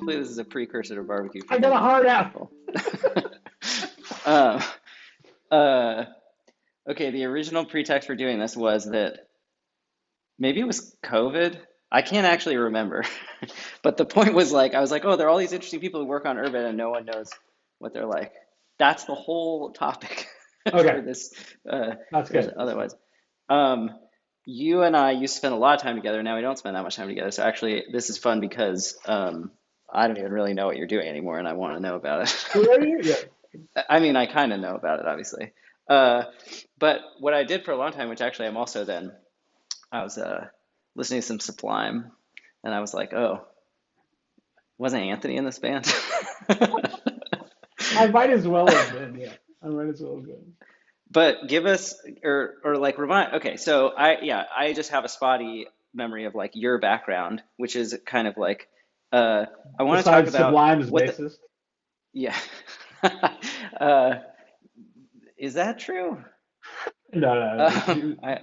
Hopefully this is a precursor to barbecue for I got a many heart out. people. um, uh, okay, the original pretext for doing this was that maybe it was COVID. I can't actually remember. But the point was like, I was like, oh, there are all these interesting people who work on Urban and no one knows what they're like. That's the whole topic for Okay, this. that's There's good. That's good. otherwise. Um, you and I used to spend a lot of time together. Now we don't spend that much time together. So actually, this is fun because I don't even really know what you're doing anymore, and I want to know about Who are it. you? Yeah. I mean, I kind of know about it, obviously. Uh, but what I did for a long time, which actually I'm also then, I was listening to some Sublime, and I was like, oh, wasn't Anthony in this band? I might as well have been. Yeah, I might as well have been. But give us or like remind. Okay, so I just have a spotty memory of like your background, which is kind of like I want to talk Besides about Sublime's what the bassist. yeah. uh, is that true? No, no, I,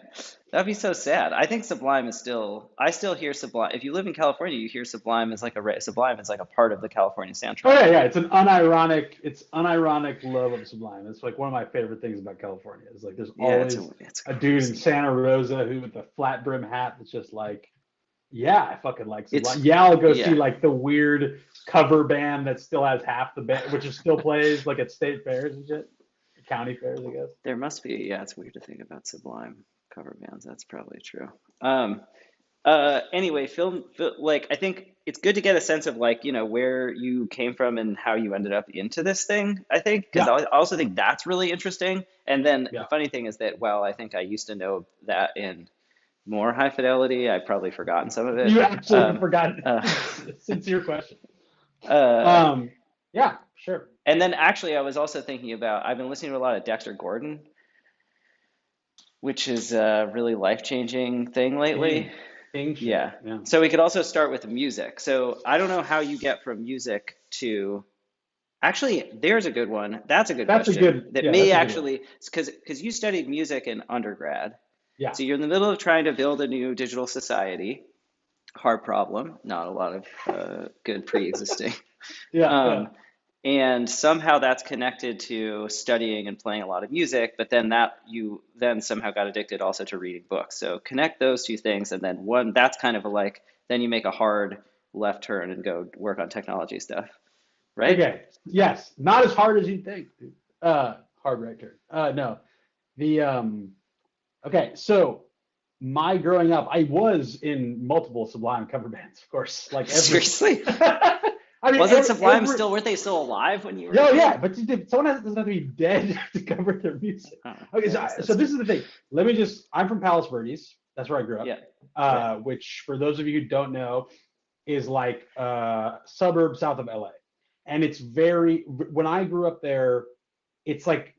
that'd be so sad. I think Sublime is still. I still hear Sublime. If you live in California, you hear Sublime as like Sublime is like a part of the California oh soundtrack. yeah, yeah. It's unironic love of Sublime. It's like one of my favorite things about California. Is like there's Yeah, always it's a dude in crazy. Santa Rosa who with the flat brim hat that's just like, yeah, I fucking like Sublime. It's Yeah, I'll go see yeah. like the weird cover band that still has half the band, which is still plays like at state fairs and shit, county fairs, I guess. There must be. Yeah, it's weird to think about Sublime cover bands. That's probably true. Um, anyway, like I think it's good to get a sense of like, where you came from and how you ended up into this thing, I think, because Yeah, I also think that's really interesting. And then the yeah. funny thing is that while I think I used to know that in more high fidelity, I've probably forgotten some of it. You absolutely Um, forgot. uh, Sincere question. uh, Um, yeah, sure. and then actually I was also thinking about, I've been listening to a lot of Dexter Gordon, which is a really life-changing thing lately. King, king shit. Yeah. Yeah, So we could also start with music. So I don't know how you get from music to actually, there's a good one. That's a good that's a question good. that Yeah, may that's a good one. actually, because you studied music in undergrad. Yeah, So you're in the middle of trying to build a new digital society. Hard problem, not a lot of good pre-existing. yeah, yeah. Um, and somehow that's connected to studying and playing a lot of music, but then that you then somehow got addicted also to reading books. So connect those two things, and then one that's kind of a like then you make a hard left turn and go work on technology stuff, right? Okay. Yes, not as hard as you'd think, dude. Hard right turn. No, the Okay, so my growing up, I was in multiple Sublime cover bands, of course, like every. Seriously? I mean, Wasn't Sublime every. still, weren't they still alive when you were a Yeah, kid? yeah, but someone doesn't have to be dead to cover their music. Oh, Okay, I so guess so that's this true. is the thing. Let me just. I'm from Palos Verdes. That's where I grew up. Yeah. Yeah. Which for those of you who don't know, is like a suburb south of LA, and it's very. When I grew up there, it's like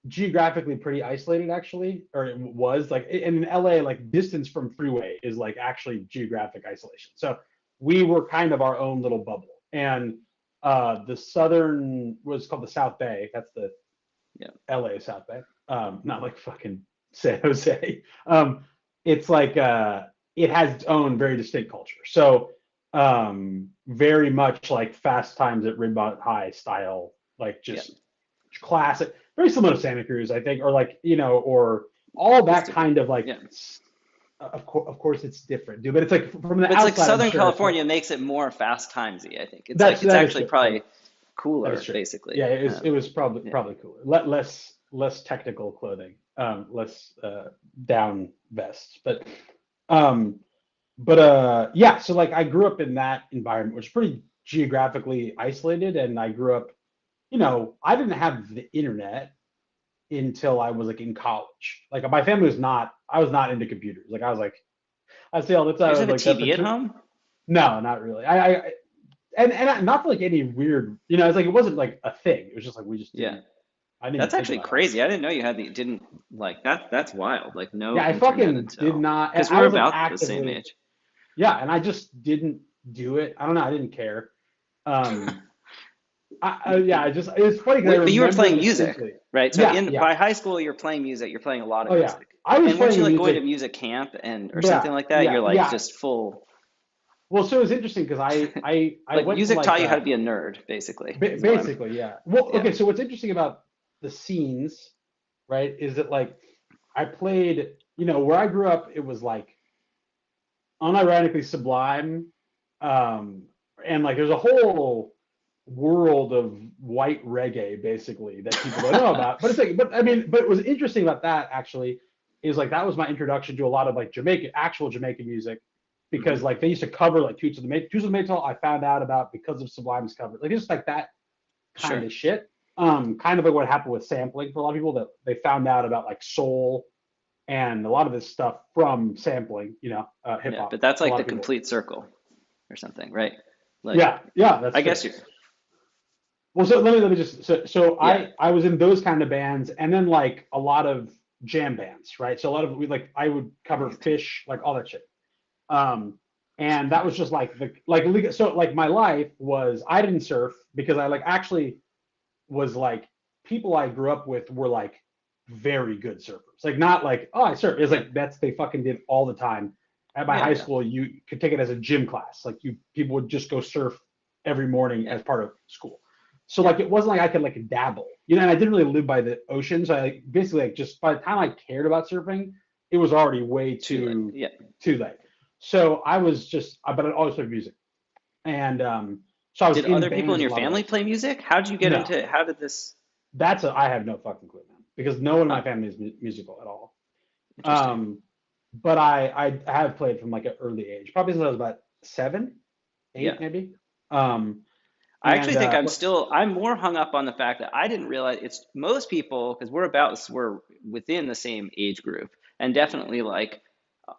geographically pretty isolated actually, or it was like in LA, like distance from freeway is like actually geographic isolation. So we were kind of our own little bubble. And the southern was called the South Bay. That's the Yeah. LA South Bay. Not like fucking San Jose. It's like it has its own very distinct culture. So very much like Fast Times at Ridgemont High style, like Yeah. just classic, very similar to Santa Cruz, I think, or like or all Just that different. kind of like. Yeah. Of course, it's different, dude. But it's like from the But it's like outside, I'm Southern sure it's like California makes it more fast timesy, I think. It's like that's it's that is actually true. probably That is cooler, true. basically. Yeah, it was probably Yeah. probably cooler. Less technical clothing, less down vests, um, yeah. So like I grew up in that environment, which is pretty geographically isolated, and I grew up. I didn't have the internet until I was like in college. Like my family was not. I was not into computers. Like I was like I say all the You time. I just was have a like that. TV at home? No, not really. And not for like any weird. It's like it wasn't like a thing. It was just like we just Yeah. didn't. I didn't even That's think actually about having crazy. it. I didn't know you had the didn't like that that's wild. Like no Yeah, I internet fucking did until not. And because I we're was like about the same actively. age. Yeah, and I just didn't do it. I don't know. I didn't care. Um, yeah, I just it's funny because I Wait, but you were remember playing music, distinctly. right? So Yeah, in yeah. by high school you're playing music, you're playing a lot of Oh yeah. music. I was And weren't you playing like going to music. music camp and or Yeah, something like that? yeah, You're like yeah. just full. Well, so it's interesting because I Like went to music like taught you how to be a nerd, basically, is what I'm. basically, yeah. Well, Yeah. okay, so what's interesting about the scenes, right, is that like I played, where I grew up, it was like unironically sublime, um, and like there's a whole world of white reggae basically that people don't know about. But it's like, but I Yeah. mean, but what was interesting about that actually is like that was my introduction to a lot of like Jamaican, actual Jamaican music, because Hmm. like they used to cover like Toots of the Maytals. I found out about because of Sublime's cover, like just like that kind Sure. of shit. Kind of like what happened with sampling for a lot of people, that they found out about like soul and a lot of this stuff from sampling, hip Yeah, hop but that's for a like lot the of people. complete circle or something, right? Like, Yeah, yeah, that's I true. guess you. Well, so let me just so Yeah. I was in those kind of bands, and then like a lot of jam bands, right? So a lot of we like I would cover Fish, like all that shit. Um, and that was just like the like so like my life was I didn't surf because I like actually was like people I grew up with were like very good surfers. Like not like, oh, I surf. It's Yeah. like that's they fucking did all the time. At my Yeah. high Yeah. school, you could take it as a gym class. Like you people would just go surf every morning Yeah. as part of school. So Yeah. like it wasn't like I could like dabble. And I didn't really live by the ocean. So I like, basically like just by the time I cared about surfing, it was already way Too late. too Yeah. too late. So I was just but I always played music. And so I was Did in other people in bands a your lot of family those. play music? How did you get No, into, how did this? I have no fucking clue, man, because no one in Huh. my family is musical at all. Interesting. Um, but I have played from like an early age, probably since I was about 7, Yeah. 8, maybe. Um, I actually and think I'm more hung up on the fact that I didn't realize it's most people, because we're within the same age group. And definitely like,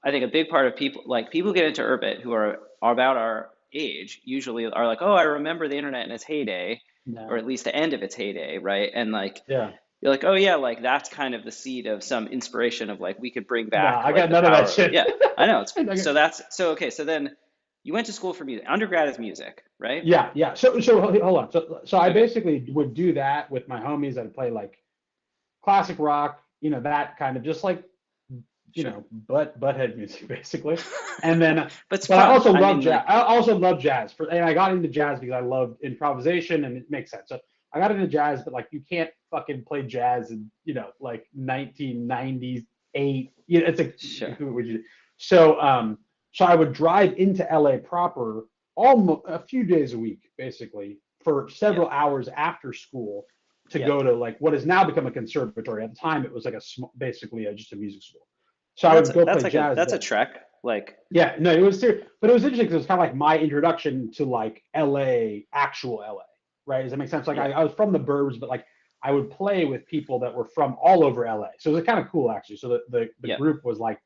I think a big part of people, like people who get into Urbit who are about our age, usually are like, oh, I remember the internet in its heyday, or no, at least the end of its heyday, right? And like, yeah, you're like, oh yeah, like that's kind of the seed of some inspiration of like we could bring no, back I like got the none of that power of, shit. yeah, I know it's I got- so that's so okay. So then you went to school for music. Undergrad is music, right? yeah, yeah. So hold on. So I Okay. basically would do that with my homies. I'd play like classic rock, that kind of just like Sure. butthead music basically. And then, But it's but I fun. also I love mean, jazz. like, I also love jazz and I got into jazz because I loved improvisation and it makes sense. So I got into jazz, but like you can't fucking play jazz in like 1998. It's like sure. who would you? So so I would drive into LA proper almost a few days a week basically for Yeah. several hours after school to Yeah. go to like what has now become a conservatory. At the time, it was like basically just a music school. So Well, I would go that's play like a jazz that's a there. trek. Like, Yeah, no, it was serious, but it was interesting because it was kind of like my introduction to like LA, actual LA, right? Does that make sense? Like yeah. I was from the burbs, but like I would play with people that were from all over LA. So it was kind of cool actually. So the Yeah. group was like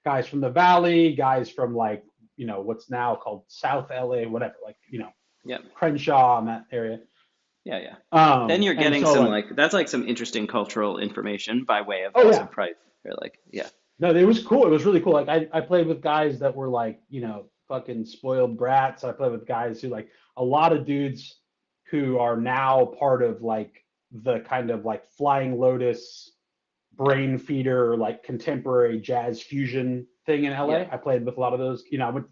guys from the Valley, guys from like, what's now called South LA, whatever, like, Yeah. Crenshaw and that area. Yeah. Yeah. Then you're And getting so some like, like that's like some interesting cultural information by way of oh also yeah, price. Or like, yeah. no, it was cool. It was really cool. Like I played with guys that were like, fucking spoiled brats. I played with guys who like a lot of dudes who are now part of like the kind of like Flying Lotus brain feeder, like contemporary jazz fusion thing in Yeah. LA. I played with a lot of those.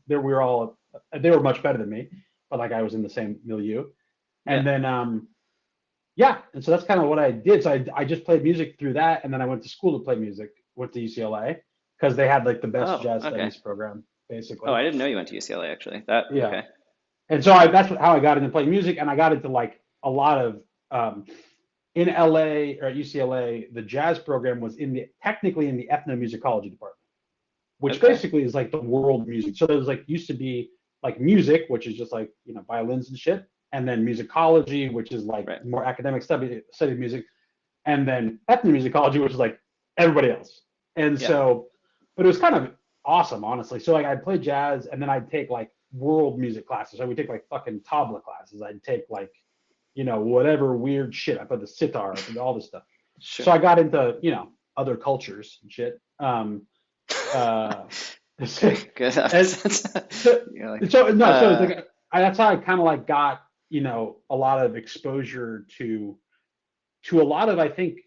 There we were all they were much better than me, but like I was in the same milieu. Yeah. And then yeah, and so that's kind of what I did. So I just played music through that, and then I went to school to play music. Went to UCLA because they had like the best Oh, jazz okay. studies program, Oh, basically. I didn't know you went to UCLA actually. That Yeah, okay. and so how I got into playing music, and I got into like a lot of in LA or at UCLA, the jazz program was technically in the ethnomusicology department, which Okay. basically is like the world music. So there was like used to be like music, which is just like violins and shit, and then musicology, which is like Right. more academic study of music, and then ethnomusicology, which is like everybody else. And Yeah. so, but it was kind of awesome, honestly. So like I'd play jazz, and then I'd take like world music classes. I would take like fucking tabla classes. I'd take like whatever weird shit. I played the sitar, I played all this stuff. So Sure. I got into other cultures and shit. Uh, Okay. Good. and so, You're like, so no, so it's uh, like that's how I kind of like got a lot of exposure to a lot of I think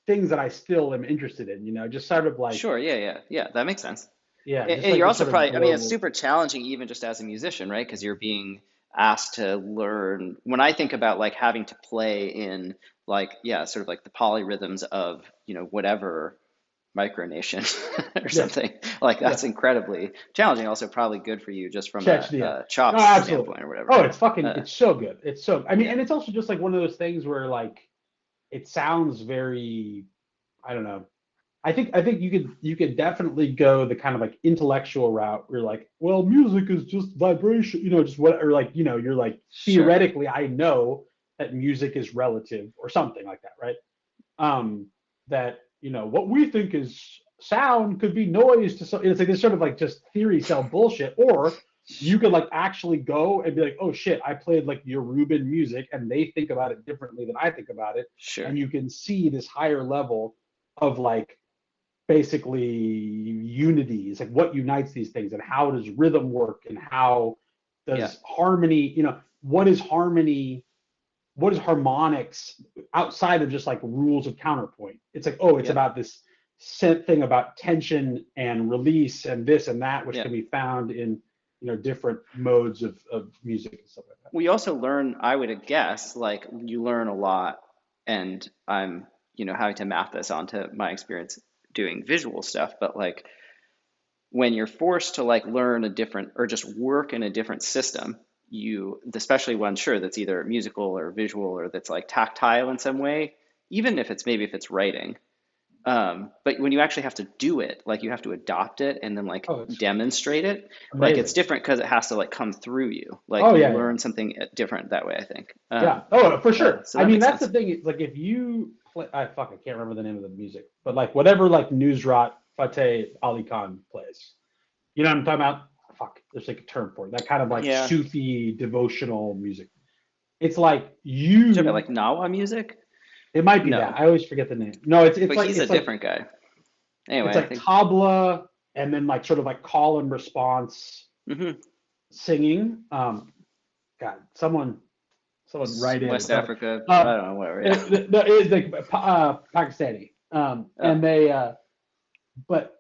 things that I still am interested in. Just sort of like sure. Yeah. Yeah. Yeah. That makes sense. Yeah, just And like you're this also sort of probably, I mean, it's global. super challenging even just as a musician, right? Because you're being asked to learn. When I think about like having to play in like, yeah, sort of like the polyrhythms of, whatever micronation or Yeah, something, like yeah. that's incredibly challenging. Also, probably good for you just from Catch a, the a No, chops absolutely. standpoint or whatever. Oh, it's fucking. Uh, It's so good. It's so. I mean, yeah, and it's also just like one of those things where like it sounds very. I don't know. I think you could definitely go the kind of like intellectual route where like, well, music is just vibration, just what, or like, you're like sure, theoretically, I know that music is relative or something like that, right? um, that what we think is sound could be noise to some. It's like this sort of like just theory cell bullshit, or you could like actually go and be like, oh shit, I played like Yoruban music and they think about it differently than I think about it, sure, and you can see this higher level of like basically unities, like what unites these things and how does rhythm work and how yeah, does harmony, what is harmony, what is harmonics outside of just like rules of counterpoint. It's like, oh, it's yeah, about this thing about tension and release and this and that, which yeah. can be found in different modes of music and stuff like that. We also learn, I would guess, like you learn a lot, and I'm, having to map this onto my experience doing visual stuff, but like when you're forced to like learn a different or just work in a different system, especially one, sure, that's either musical or visual or that's like tactile in some way, even if it's maybe if it's writing. But when you actually have to do it, like you have to adopt it and then like Oh, it's demonstrate it, like it's amazing. different because it has to like come through you. Like Oh you yeah, yeah, learn something different that way, I think. yeah. Oh, for sure. So I that mean, makes that's the sense. thing. It's like if you play, I can't remember the name of the music, but like whatever like Nusrat Fateh Ali Khan plays, you know what I'm talking about? Fuck, there's like a term for it. That kind of like Yeah. Sufi devotional music. It's like You talking about you. like Nawa music? It might be that. No, I always forget the name. No, it's but like he's a it's like different guy. it's Anyway, I like think. tabla and then like sort of like call and response Hmm. singing. God, someone write in. West Africa, I Um, don't know, whatever. Yeah. no, it's like Pakistani. Oh, And they but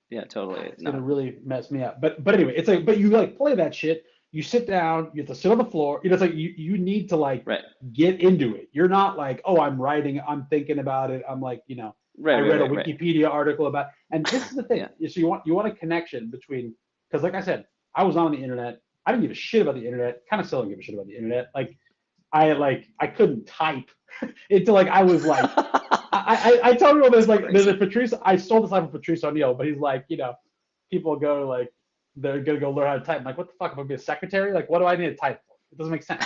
yeah, God, totally it's gonna not. really mess me up. But anyway, it's like, but you like play that shit. You sit down. You have to sit on the floor. It's like you need to like Right, get into it. You're not like, oh, I'm writing. I'm thinking about it. I'm like, right, I right, read a right, right. Wikipedia article about. And this is the thing. Yeah, So you want a connection between, because like I said, I was on the internet. I didn't give a shit about the internet. Kind of still don't give a shit about the internet. I couldn't type until like I was like I tell people it's there's a crazy. Patrice. I stole this line from Patrice O'Neill, but he's like, people go like they're gonna go learn how to type. I'm like, what the fuck? I'm gonna be a secretary? Like, what do I need to type for? It doesn't make sense.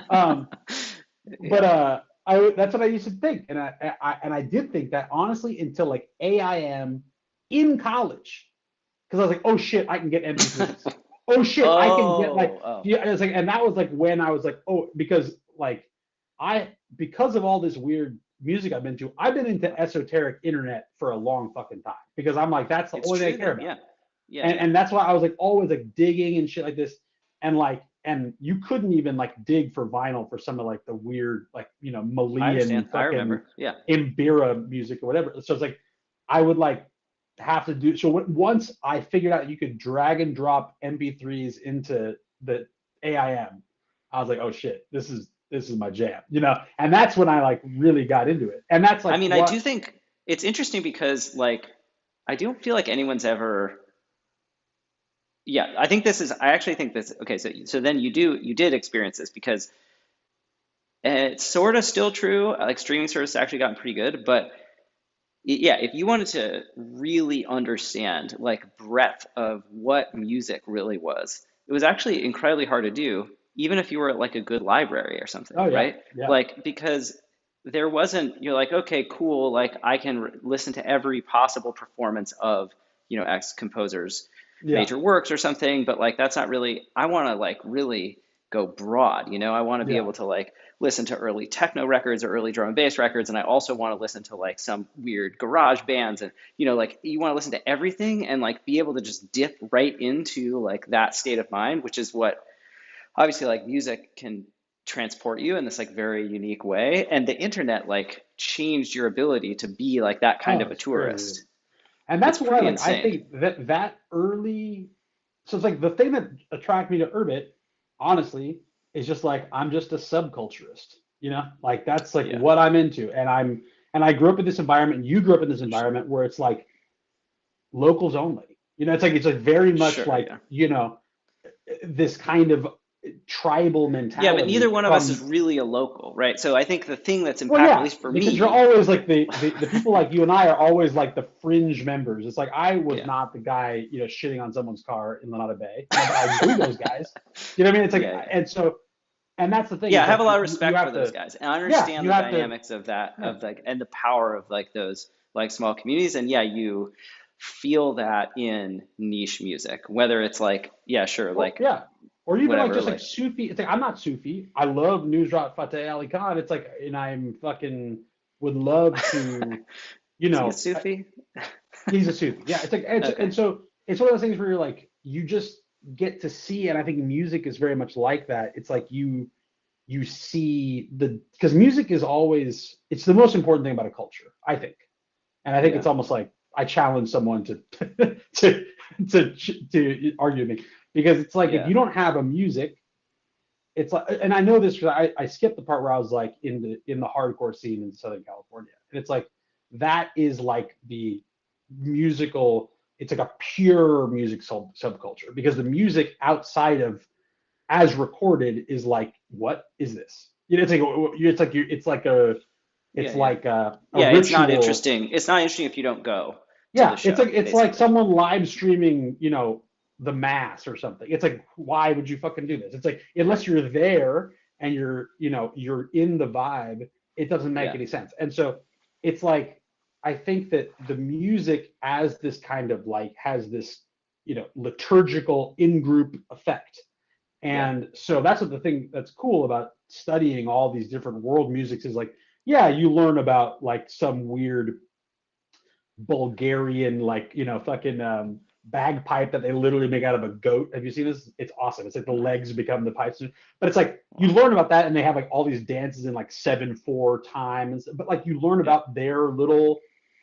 But Yeah, I that's what I used to think, and I did think that honestly until like AIM in college, because I was like, oh shit, I can get MP3s. Oh shit, I can get like oh, oh, yeah. I was like, and that was like when I was like, oh, because like because of all this weird music I've been into esoteric internet for a long fucking time because I'm like, that's the it's only thing I true care though. about. Yeah, yeah, And yeah. that's why I was like always like digging and shit like this. And you couldn't even like dig for vinyl for some of like the weird like I Malian understand. I fucking remember. Yeah, Imbira music or whatever. So it's like I would like have to do so once I figured out you could drag and drop MP3s into the AIM, I was like, oh shit, this is my jam, and that's when I like really got into it. And that's I like mean, I do what think it's interesting because like I don't feel like anyone's ever. Yeah, I think this is. I actually think this. Okay, so then you did experience this because it's sort of still true. Like streaming services actually gotten pretty good, but yeah, if you wanted to really understand like breadth of what music really was, it was actually incredibly hard to do, even if you were at like a good library or something, oh yeah, right? yeah, Like because there wasn't, you're like, okay, cool, like I can listen to every possible performance of, X composer's yeah, major works or something, but like that's not really, I want to like really go broad, I want to be yeah. able to like listen to early techno records or early drum and bass records, and I also want to listen to like some weird garage bands, and like you want to listen to everything and like be able to just dip right into like that state of mind, which is what obviously like music can transport you in this like very unique way, and the internet like changed your ability to be like that kind Oh, of a it's crazy. tourist. And It's that's why pretty like I insane. think that early, so it's like the thing that attracted me to Urbit, honestly, is just like I'm just a subculturist, like that's like Yeah, what I'm into. And I grew up in this environment, and you grew up in this sure, environment where it's like locals only. It's like very much sure, like, yeah. this kind of tribal Yeah, but neither mentality one of us is from. really a local, right? So I think the thing that's Well, impactful, at yeah, least for because you're me, always like the people like you and I are always like the fringe members. It's like I was yeah. not the guy, shitting on someone's car in Lanada Bay, but I knew those guys. You know what I mean? It's like, Yeah, yeah. and that's the thing Yeah, I is have a like lot of you respect for have those to, guys. And I yeah, understand you the have to, dynamics of that, yeah, of like, and the power of like those like small communities. And yeah, you feel that in niche music, whether it's like, yeah, sure, or like yeah, or even like whatever, just like like Sufi. It's like I'm not Sufi. I love Nusrat Fateh Ali Khan. It's like, and I'm fucking would love to, you is he a know, Sufi? he's a Sufi. Yeah, it's like Okay. and so it's one of those things where you're like you just get to see, and I think music is very much like that. It's like you see the because music is always it's the most important thing about a culture, I think. And I think Yeah. it's almost like I challenge someone to to to argue with me because it's like if Yeah. you don't have a music, it's like, and I know this because I skipped the part where I was like in the hardcore scene in Southern California, and it's like that is like the musical. It's like a pure music subculture because the music outside of as recorded is like, what is this? Yeah, it's yeah. like a Yeah, it's not ritual. interesting. It's not interesting if you don't go to the Yeah, it's show, like it's like basically. someone live streaming, the mass or something. It's like, why would you fucking do this? It's like unless Right. you're there and you're in the vibe, it doesn't make Yeah. any sense. And so it's like I think that the music as this kind of like has this, liturgical in-group effect. Yeah. And so that's what the thing that's cool about studying all these different world musics is like, yeah, you learn about like some weird Bulgarian, like, fucking bagpipe that they literally make out of a goat. Have you seen this? It's awesome. It's like the No. legs become the pipes. But it's like you Wow. learn about that and they have like all these dances in like 7/4 times. But like you learn Yeah. about their little Yeah.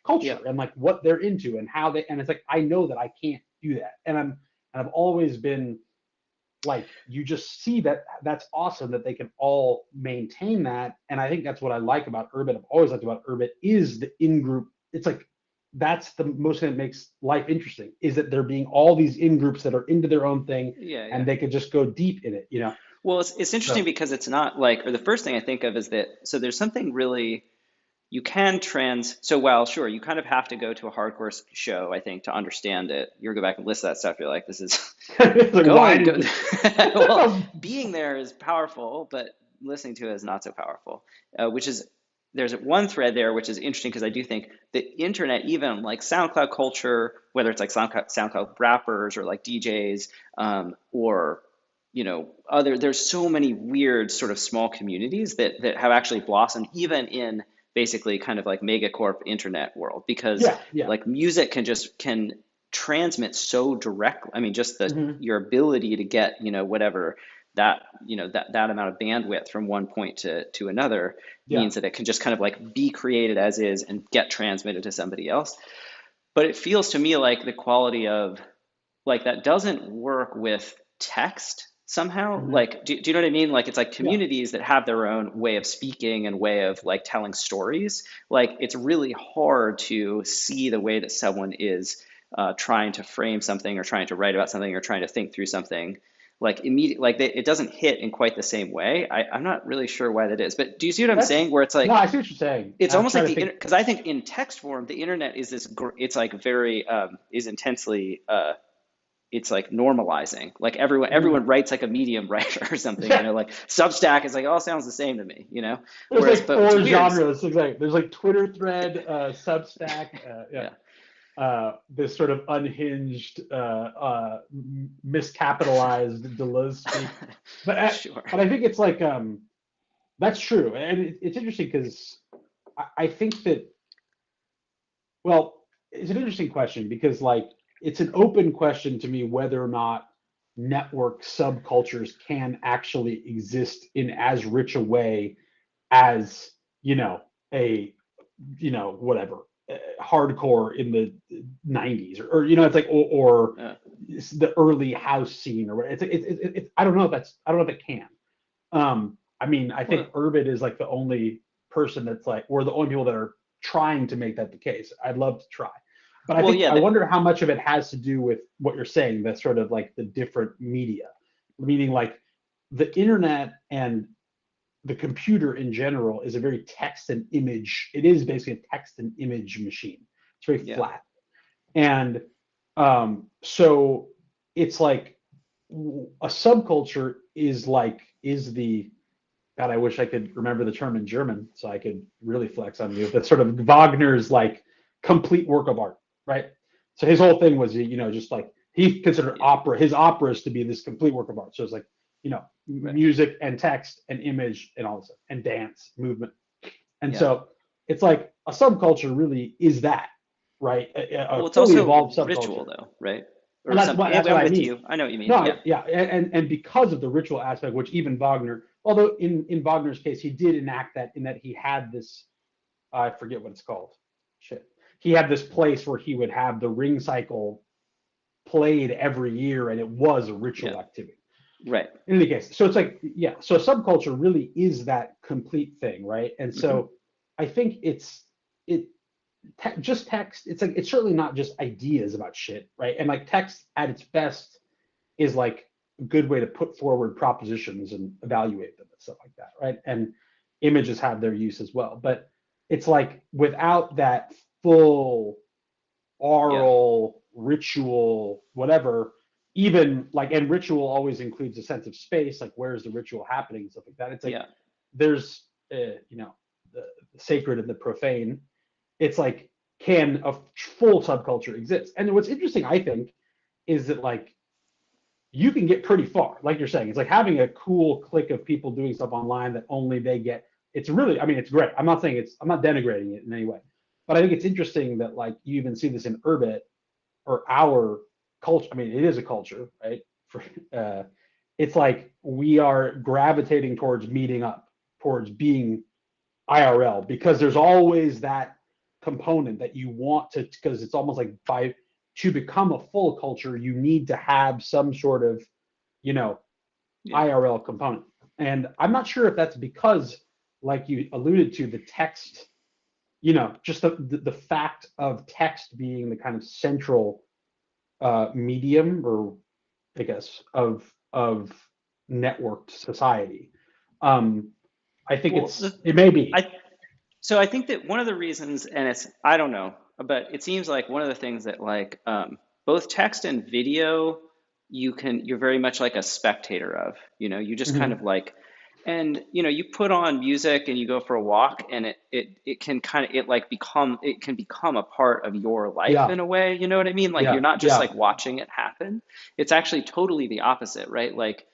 culture and like what they're into and how they and it's like I know that I can't do that. And I've always been like you just see that that's awesome that they can all maintain that. And I think that's what I like about Urbit. I've always liked about Urbit is the in-group. It's like that's the most thing that makes life interesting is that there being all these in groups that are into their own thing Yeah, and yeah. they could just go deep in it. Well, it's interesting So because it's not like, or the first thing I think of is that, so there's something really, you can so while sure, you kind of have to go to a hardcore show, I think, to understand it. You go back and list that stuff, you're like, this is it's like why going, go, did well, being there is powerful, but listening to it is not so powerful, which is, there's one thread there which is interesting because I do think the internet, even like SoundCloud culture, whether it's like SoundCloud rappers or like DJs, or there's so many weird sort of small communities that have actually blossomed even in basically kind of like megacorp internet world because yeah, yeah. like music can transmit so directly. I mean, just the Hmm. your ability to get, whatever that, that amount of bandwidth from one point to another Yeah. means that it can just kind of like be created as is and get transmitted to somebody else. But it feels to me like the quality of like that doesn't work with text somehow. Hmm. Like, do you know what I mean? Like, it's like Yeah. communities that have their own way of speaking and way of like telling stories. Like, it's really hard to see the way that someone is trying to frame something or trying to write about something or trying to think through something. Like immediate, like it doesn't hit in quite the same way. I'm not really sure why that is, but do you see what I'm That's saying? Where it's no, like I see what you're saying. it's I'm almost like trying the to think. internet, because I think in text form, the internet is it's like very is intensely it's like normalizing. Like everyone Mhm. writes like a Medium writer or something, Yeah. like Substack is like all sounds the same to me. There's Whereas, like but it's four weird. genres. It's like there's like Twitter thread, Substack, yeah, Yeah, this sort of unhinged, miscapitalized Deleuze speak. But sure. but I think it's like that's true, and it's interesting because I think that well, it's an interesting question because like it's an open question to me whether or not network subcultures can actually exist in as rich a way as a whatever hardcore in the 90s, or you know, it's like, or uh, the early house scene or what. I don't know if that's, I don't know if it can. I mean, I think well, Urban is like the only person that's like, we're the only people that are trying to make that the case. I'd love to try. But I well, think, yeah, I wonder how much of it has to do with what you're saying, that sort of like the different media, meaning like the internet and the computer in general is a very text and image. It is basically a text and image machine. It's very yeah, flat. And so it's like a subculture is like, is the, God, I wish I could remember the term in German so I could really flex on you. But sort of Wagner's like complete work of art, right? So his whole thing was, you know, just like he considered yeah, opera, his operas to be this complete work of art. So it's like, you know, right, music and text and image and all this stuff, and dance, movement. And yeah. so it's like a subculture really is that, right? Well, A it's fully also evolved ritual, subculture. though, right? Well, Or something. that's what I'm I with mean. you. I know what you mean. No, Yeah, yeah, and because of the ritual aspect, which even Wagner, although in Wagner's case, he did enact that, in that he had this, I forget what it's called. Shit. He had this place where he would have the ring cycle played every year, and it was a yeah, ritual activity. right. In any case, so it's like, yeah, so subculture really is that complete thing, right? And Hmm. so I think it just text. It's like, it's certainly not just ideas about shit, right? And like text at its best is like a good way to put forward propositions and evaluate them and stuff like that, right? And images have their use as well, but it's like without that full Yeah, oral ritual, whatever, even like, and ritual always includes a sense of space, like where's the ritual happening and stuff like that. It's like yeah, there's, you know, the sacred and the profane. It's like, can a full subculture exist? And what's interesting, I think, is that like you can get pretty far. Like you're saying, it's like having a cool clique of people doing stuff online that only they get. It's really, I mean, it's great. I'm not saying it's, I'm not denigrating it in any way, but I think it's interesting that like you even see this in Urbit or our culture. I mean, it is a culture, right? For it's like we are gravitating towards meeting up, towards being IRL, because there's always that component that you want to, because it's almost like, by to become a full culture, you need to have some sort of, you know, yeah, IRL component. And I'm not sure if that's because, like you alluded to, the text, you know, just the fact of text being the kind of central medium, or I guess of networked society. Um, I think well, the, it may be. I so I think that one of the reasons, and it's, I don't know, but it seems like one of the things that like both text and video, you're very much like a spectator of, you just kind of Mhm. like, and you put on music and you go for a walk, and it can kind of, it can become a part of your life Yeah, in a way, you know what I mean? Like you're yeah, not just yeah, like watching it happen. It's actually totally the opposite, right? Like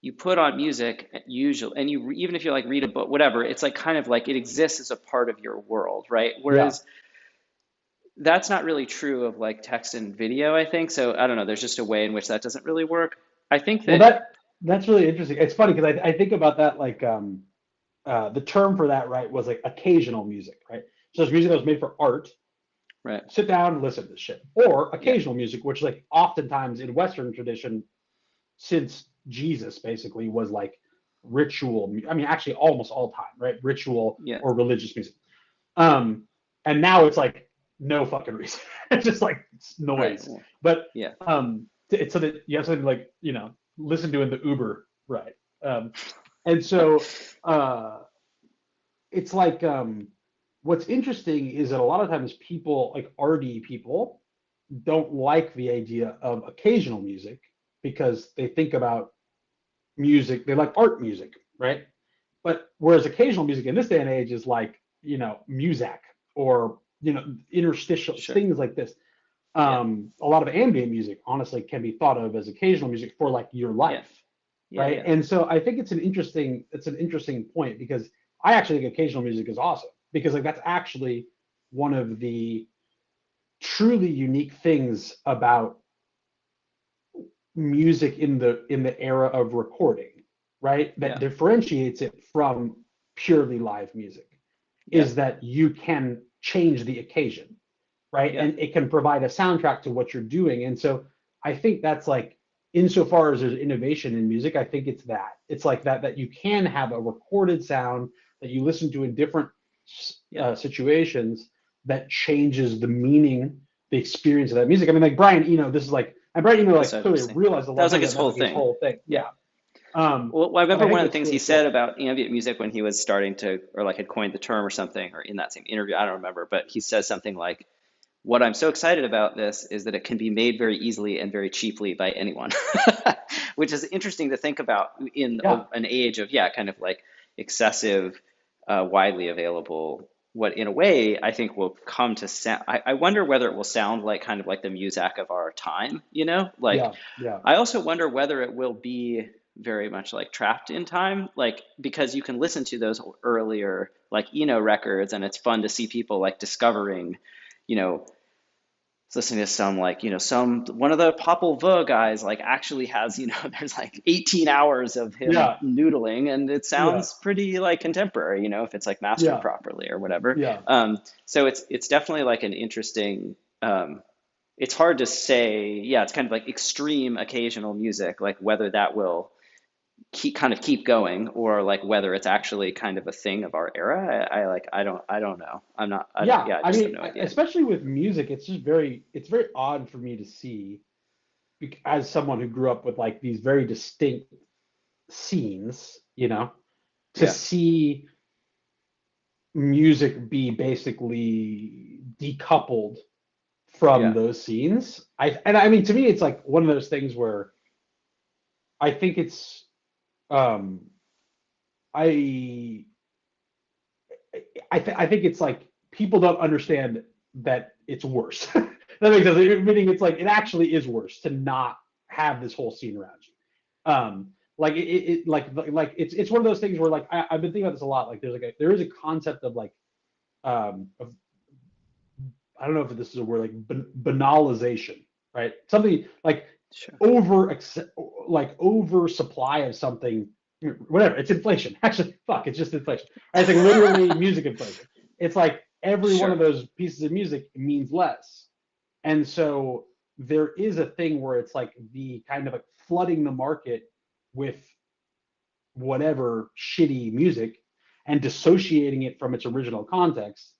you put on music usually, and even if you like read a book, whatever, it's like kind of like it exists as a part of your world, right? yeah. Whereas that's not really true of like text and video, I think. So I don't know, there's just a way in which that doesn't really work. I think Well, that, that's really interesting. It's funny because I think about that, like the term for that, right, was like occasional music, right? So there's music that was made for art. right, Sit down and listen to this shit. Or yeah, occasional music, which like oftentimes in Western tradition, since Jesus basically, was like ritual. I mean, actually almost all time, right? Ritual yeah, or religious music. Um, and now it's like no fucking reason. It's just like right, noise. well, But yeah, it's so that you have something like, you know, listen to in the Uber, right? And so it's like what's interesting is that a lot of times people, like arty people, don't like the idea of occasional music because they think about music, they like art music, right? But whereas occasional music in this day and age is like, you know, Muzak, or, you know, interstitial sure, things like this. yeah, A lot of ambient music honestly can be thought of as occasional music for like your yeah, life, yeah, right? yeah, And so I think it's an interesting point, because I actually think occasional music is awesome, because like that's actually one of the truly unique things about music in the era of recording, right? That yeah, differentiates it from purely live music, yeah, is that you can change the occasion, right? Yeah. And it can provide a soundtrack to what you're doing. And so I think that's like, insofar as there's innovation in music, I think it's that. It's like that you can have a recorded sound that you listen to in different Yeah. situations that changes the meaning, the experience of that music. I mean, like Brian Eno, this is like, and Brian Eno That's like what I was clearly just saying. realized a That long was time like ago his that's whole like his thing. whole thing. Yeah. Yeah. Well, I But remember I think one of the that's things he really said cool. about ambient music when he was starting to, or like had coined the term or something, or in that same interview, I don't remember, but he says something like, what I'm so excited about this is that it can be made very easily and very cheaply by anyone, which is interesting to think about in Yeah. an age of, yeah, kind of like excessive, widely available, what in a way I think will come to sound. I wonder whether it will sound like kind of like the Muzak of our time, you know? Like, Yeah. Yeah. I also wonder whether it will be very much like trapped in time, like because you can listen to those earlier like Eno records, and it's fun to see people like discovering, you know, listening to some like, you know, some one of the Popol Vuh guys like actually has, you know, there's like 18 hours of him Yeah. noodling, and it Yeah. sounds pretty like contemporary, you know, if it's like mastered Yeah. properly or whatever. Yeah. So it's definitely like an interesting. It's hard to say. Yeah, it's kind of like extreme occasional music, like whether that will keep going, or like whether it's actually kind of a thing of our era. I don't know. I'm not. I don't. Yeah. Yeah, I I just have mean, no idea. especially with music, it's very odd for me to see as someone who grew up with like these very distinct scenes, you know, to Yeah. see music be basically decoupled from Yeah. those scenes. I mean, to me, it's like one of those things where I think it's um I I think it's like people don't understand that it's worse. That makes sense. Meaning it's like it actually is worse to not have this whole scene around you. Like like it's one of those things where like I've been thinking about this a lot. Like there is a concept of like of I don't know if this is a word like banalization, right? Something like Sure. over like oversupply of something, whatever. It's inflation. Actually, fuck, it's just inflation. Right? It's like literally music inflation. It's like every one of Sure. those pieces of music means less, and so there is a thing where it's like the kind of like flooding the market with whatever shitty music and dissociating it from its original context.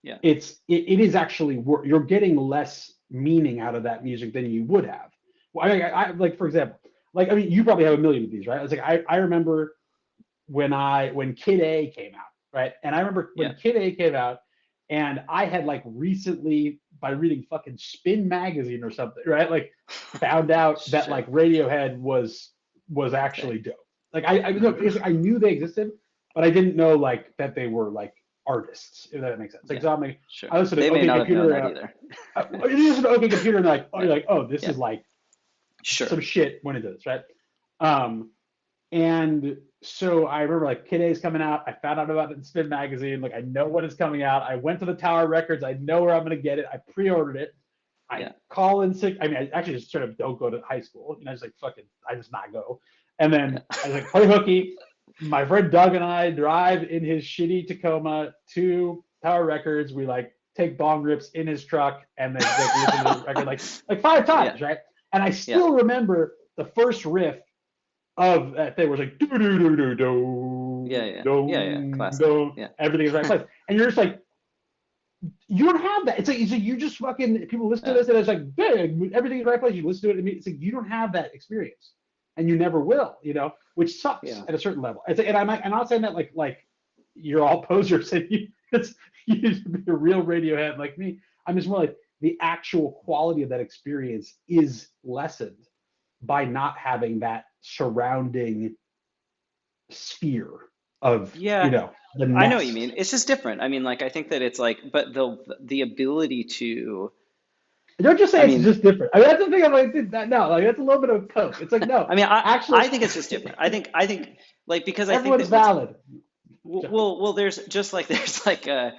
Yeah. It is actually you're getting less meaning out of that music than you would have. Well, I like for example, like I mean, you probably have a million of these, right? It's like I remember when Kid A came out, right? And I remember Yeah. when Kid A came out, and I had like recently by reading fucking Spin magazine or something, right? Like found out that Sure. like Radiohead was A thing. actually dope. Like I no, Hmm. I knew they existed, but I didn't know like that they were like artists, if that makes sense. Like Yeah. so I'm like, Sure. I listened to They may OK not have known Computer, that either. you listen to OK Computer, and like, oh, Yeah. you're like, oh, this Yeah. is like Sure. some shit when it does, right? Um, and so I remember like Kid A's coming out. I found out about it in Spin magazine. Like I know when it's coming out. I went to the Tower Records. I know where I'm gonna get it. I pre-ordered it. I Yeah. call in sick. I mean, I actually just straight up don't go to high school. You know, I just like fucking, I just not go. And then Yeah. I was like, play hooky. My friend Doug and I drive in his shitty Tacoma to Tower Records. We like take bong rips in his truck and then like listen to the record like five Yeah. times, right? And I Yeah. still remember the first riff of that thing was like do do do do do Yeah. Yeah. Yeah. Yeah. do Classic. do. Yeah. Everything is right place, and you're just like you don't have that. It's like you just fucking people listen to Yeah. this and it's like big, everything's the right place. You listen to it, and it's like you don't have that experience, and you never will. You know, which sucks Yeah. at a certain level. And I'm not saying that like you're all posers and you need to be a real Radiohead like me. I'm just more like the actual quality of that experience is lessened by not having that surrounding sphere of Yeah. the I know what you mean. nest. It's just different. I mean, like I think that it's like, but the ability to, Don't just I say it's mean, just different. I mean, that's the thing. I'm like, no, like that's a little bit of coke. It's like, no, I mean, actually, I think it's just different. I think like because I think everyone's that what's valid. Joking. there's just like there's like a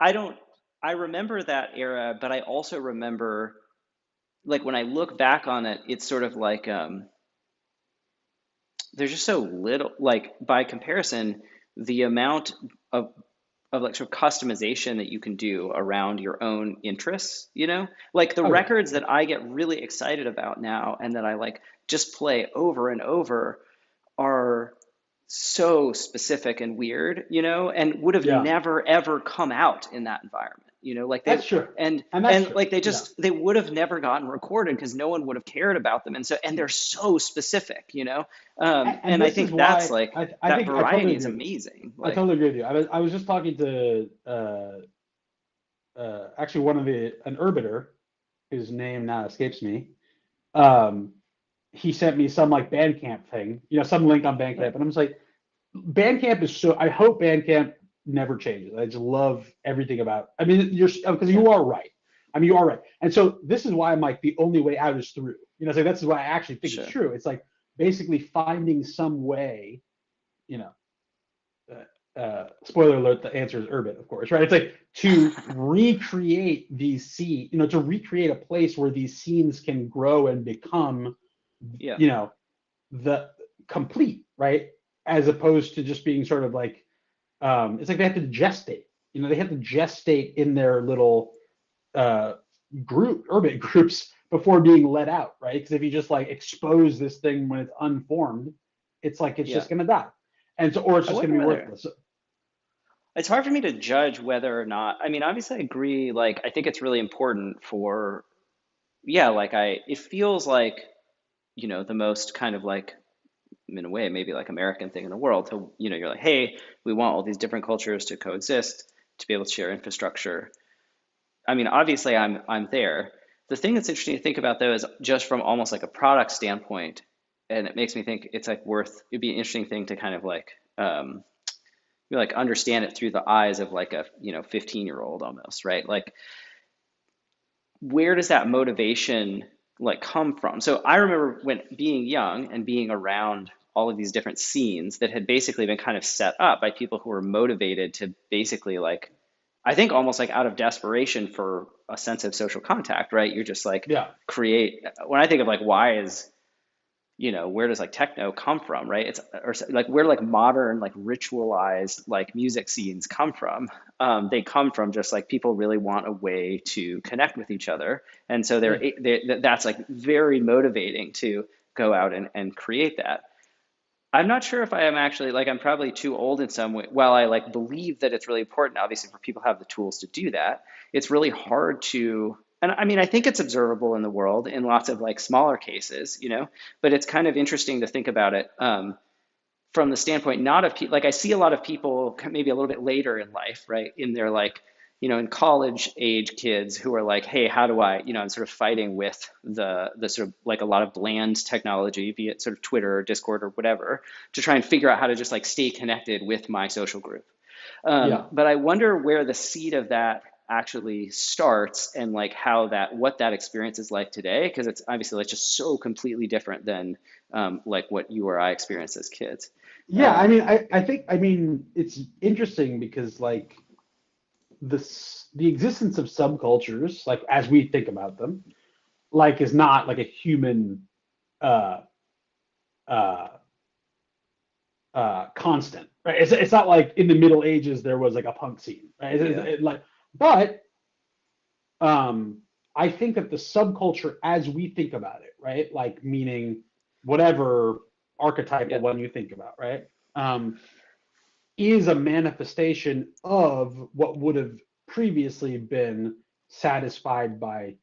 I don't I remember that era, but I also remember like when I look back on it, it's sort of like there's just so little like by comparison, the amount of of sort of customization that you can do around your own interests, you know? Like the Oh yeah. records that I get really excited about now and that I like just play over and over are so specific and weird, you know, and would have Yeah. never ever come out in that environment, you know, like they That's true. and And that's and true. like they Yeah. just they would have never gotten recorded because no one would have cared about them, and so and they're so specific, you know, And and I this is think that's why like I that think I totally variety is agree with you. amazing. I Like, totally agree with you. I was just talking to actually one of an Urbiter whose name now escapes me. Um, he sent me some like Bandcamp thing, some link on Bandcamp, right, and I'm just like, Bandcamp is so. I hope Bandcamp never changes. I just love everything about. I mean, you're because yeah, you are right. I mean, you are right. And so this is why I'm like the only way out is through. So this is why I actually think it's sure, true. It's like basically finding some way. You know, spoiler alert, the answer is urban, of course, right? It's like to recreate these scenes, to recreate a place where these scenes can grow and become, yeah, you know, the complete, right? As opposed to just being sort of like, it's like they have to gestate, they have to gestate in their little uh, urban groups before being let out, right? Because if you just like expose this thing when it's unformed, it's like it's yeah. just gonna die, and so or it's I just gonna wonder be whether worthless. it's hard for me to judge whether or not. I mean, obviously, I agree. Like, I think it's really important for, yeah, like it feels like, you know, the most kind of like, in a way, maybe like American thing in the world. To, you know, you're like, hey, we want all these different cultures to coexist, to be able to share infrastructure. I mean, obviously, I'm there. The thing that's interesting to think about though is just from almost like a product standpoint, and it makes me think it's like it'd be an interesting thing to kind of like you like understand it through the eyes of like a, you know, 15-year-old almost, right? Like where does that motivation like come from? So I remember when being young and being around all of these different scenes that had basically been kind of set up by people who were motivated to basically like, I think almost like out of desperation for a sense of social contact, right? You're just like Yeah. create, when I think of like why is, you know, where does like techno come from, right? It's or like where like modern like ritualized like music scenes come from. They come from just like people really want a way to connect with each other, and so Yeah. that's like very motivating to go out and create that. I'm not sure if I am actually like I'm probably too old in some way. While I like believe that it's really important, obviously, for people to have the tools to do that, it's really hard to. And I mean, I think it's observable in the world in lots of like smaller cases, you know, but it's kind of interesting to think about it from the standpoint not of people like I see a lot of people maybe a little bit later in life, right? In their like, you know, in college age kids who are like, hey, how do I, you know, I'm sort of fighting with the sort of like a lot of bland technology, be it sort of Twitter or Discord or whatever, to try and figure out how to just like stay connected with my social group. Yeah. But I wonder where the seed of that actually starts and like how that what that experience is like today, because it's obviously like just so completely different than like what you or I experienced as kids. Yeah. I Um, mean, I think, I mean, it's interesting because like the existence of subcultures, like as we think about them, like is not like a human uh uh constant, right? It's not like in the Middle Ages there was like a punk scene, right? yeah, Like, but um, I think that the subculture, as we think about it, right, like meaning whatever archetypal yeah, one you think about, right, is a manifestation of what would have previously been satisfied by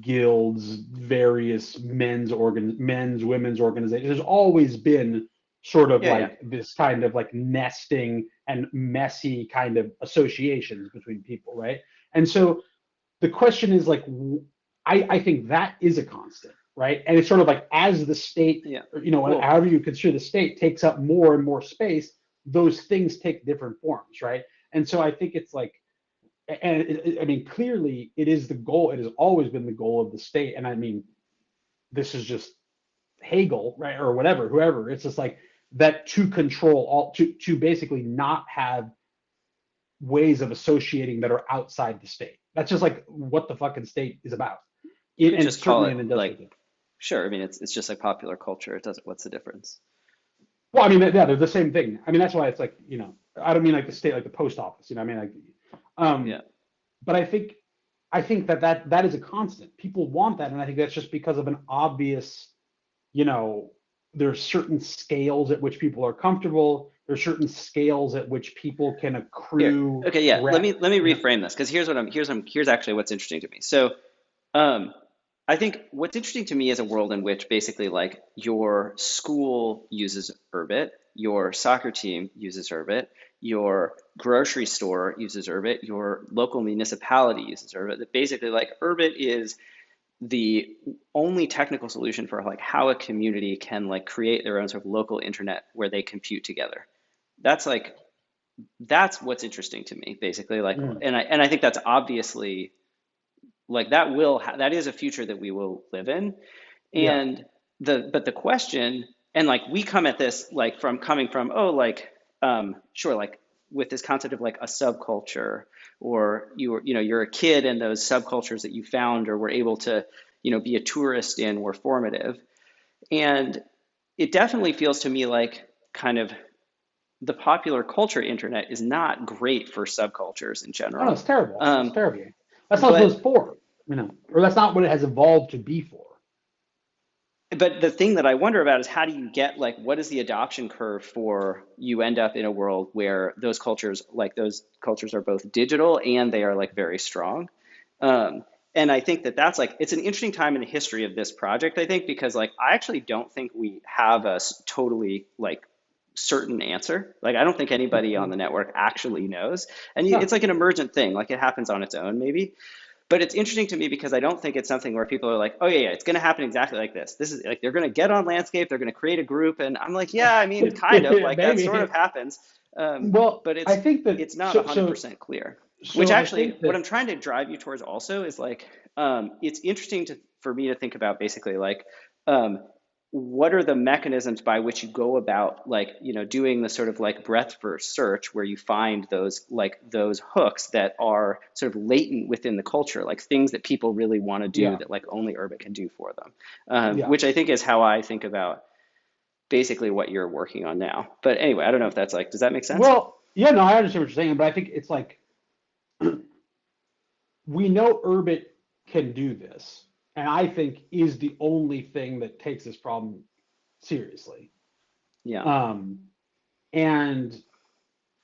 guilds, various women's organizations. There's always been sort of yeah, yeah. like this kind of like nesting and messy kind of associations between people, right? And so the question is like, I think that is a constant, right? And it's sort of like as the state, Yeah. Well, however you consider the state takes up more and more space, those things take different forms, right? And so I think it's like, and I mean, clearly it is the goal. It has always been the goal of the state. And I mean, this is just Hegel, right, or whatever, whoever. It's just like that to control all, to basically not have ways of associating that are outside the state. That's just like what the fucking state is about, you could and just call certainly it in like, industrial. sure. I mean, it's just like popular culture. It doesn't. What's the difference? Well, I mean, yeah, they're the same thing. I mean, that's why it's like, I don't mean like the state, like the post office, you know what I mean? Like, um, Yeah. but I think that is a constant. People want that, and I think that's just because of an obvious, you know, there's certain scales at which people are comfortable. There's certain scales at which people can Here. accrue Okay, yeah. Let me rep. let me You know, reframe this because here's actually what's interesting to me. So, um, I think what's interesting to me is a world in which basically like your school uses Urbit, your soccer team uses Urbit, your grocery store uses Urbit, your local municipality uses Urbit. That basically like Urbit is the only technical solution for like how a community can like create their own sort of local internet where they compute together. That's like that's what's interesting to me, basically. Like, mm, and I think that's obviously like that is a future that we will live in. yeah, And but the question, and like we come at this like from coming from, oh, like sure, like with this concept of like a subculture, or you're a kid and those subcultures that you found or were able to be a tourist in were formative. And it definitely feels to me like kind of the popular culture internet is not great for subcultures in no, general. it's terrible. It's Um, terrible. That's not what it's but for, you know, or that's not what it has evolved to be for. but the thing that I wonder about is how do you get like what is the adoption curve for you end up in a world where those cultures are both digital and they are like very strong. Um, and I think that that's like it's an interesting time in the history of this project. I think because like I actually don't think we have a totally like certain answer. Like I don't think anybody on the network actually knows, and it's No. like an emergent thing. Like it happens on its own maybe. But it's interesting to me because I don't think it's something where people are like, oh, yeah, it's going to happen exactly like this. This is like they're going to get on landscape, they're going to create a group. And I'm like, yeah, I mean, kind of like that sort of Maybe. happens. Well, But I think that it's not so 100% clear. Which so I actually, think what that I'm trying to drive you towards also is like, it's interesting for me to think about basically like, um, what are the mechanisms by which you go about like doing the sort of like breadth first search where you find those hooks that are sort of latent within the culture, like things that people really want to do yeah, that like only Urbit can do for them, yeah. which I think is how I think about basically what you're working on now. But anyway, I don't know if that's like, does that make sense? Well, yeah, no, I understand what you're saying, but I think it's like we know Urbit can do this, and I think is the only thing that takes this problem seriously. Yeah, Um, and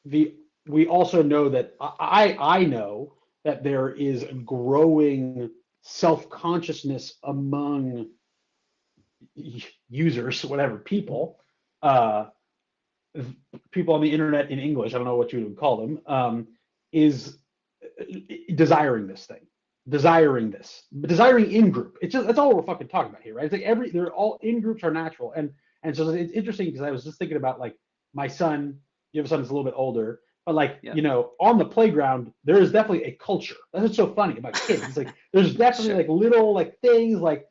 the we also know that I know that there is a growing self-consciousness among users, whatever people, uh, people on the internet in English, I don't know what you would call them, is desiring this thing, desiring in group. It's just that's all we're fucking talking about here, right? It's like they're all in groups are natural, and so it's interesting because I was just thinking about like my son. You have a son that's a little bit older, but like yeah, on the playground there is definitely a culture. That's what's so funny about kids. It's like there's definitely sure. like little like things like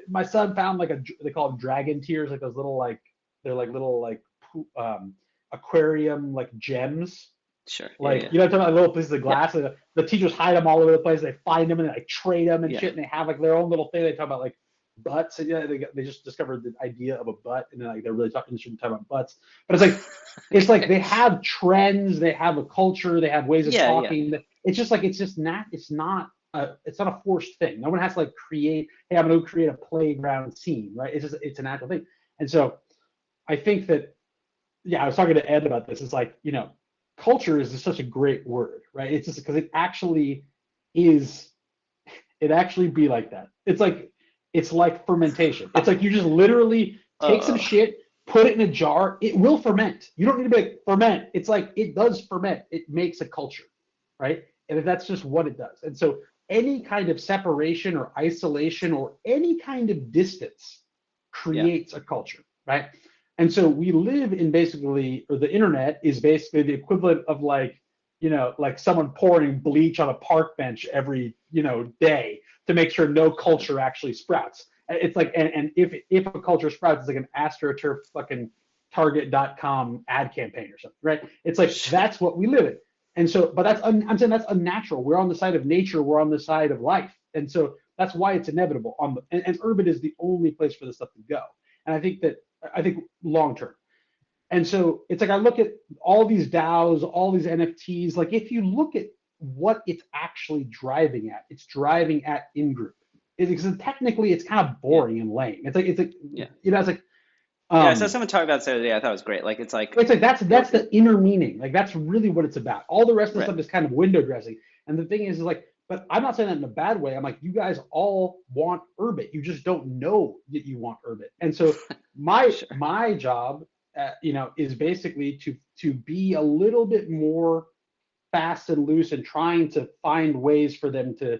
my son found like they call them dragon tears, like those little like they're like little like um, aquarium like gems. Sure. Yeah, Like yeah. I'm talking about little pieces of Yeah. glass. And the teachers hide them all over the place. They find them and they like trade them and Yeah. shit. And they have like their own little thing. They talk about like butts. And they just discovered the idea of a butt, and then like they're really talking about butts. But it's like Okay. they have trends. They have a culture. They have ways of Yeah, yeah. talking. It's just like it's not a forced thing. No one has to like create. Hey, I'm gonna go create a playground scene, right? It's a natural thing. And so I think that yeah, I was talking to Ed about this. It's like, culture is just such a great word, right? It's just because is, it actually be like that. It's like fermentation. It's like you just literally take some Uh, shit, put it in a jar, it will ferment. You don't need to be like ferment. It's like it does ferment. It makes a culture, right? And that's just what it does. And so any kind of separation or isolation or any kind of distance yeah. creates a culture, right? And so we live in basically, or the internet is basically the equivalent of like someone pouring bleach on a park bench every, day to make sure no culture actually sprouts. It's like, and if a culture sprouts, it's like an AstroTurf fucking Target.com ad campaign or something, right? It's like Sure. that's what we live in. And so, but I'm saying that's unnatural. We're on the side of nature. We're on the side of life, and so that's why it's inevitable. And urban is the only place for this stuff to go. And I think long term. And so it's like I look at all these DAOs, all these NFTs. Like if you look at what it's actually driving at, it's driving at in group. Because technically it's kind of Yeah. boring and lame. It's like Yeah. it's like Yeah, I saw um someone talk about this the other day. I thought it was great. Like it's like it's like that's we're the inner meaning. Like that's really what it's about. All the rest of the right. stuff is kind of window dressing. And the thing is like, but I'm not saying that in a bad way. I'm like, you guys all want Urbit. You just don't know that you want Urbit. And so my Sure. my job, is basically to be a little bit more fast and loose and trying to find ways for them to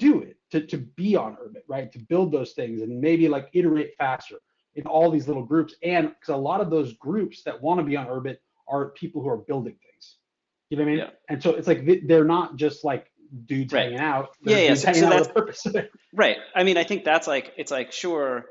do it, to be on Urbit, right? To build those things and maybe like iterate faster in all these little groups. And because a lot of those groups that want to be on Urbit are people who are building things. You know what I mean? Yeah. And so it's like they're not just like dudes Right. hanging out. They're Yeah, yeah. dudes So, hanging so out that's with a purpose. right. I mean, I think that's like it's like sure,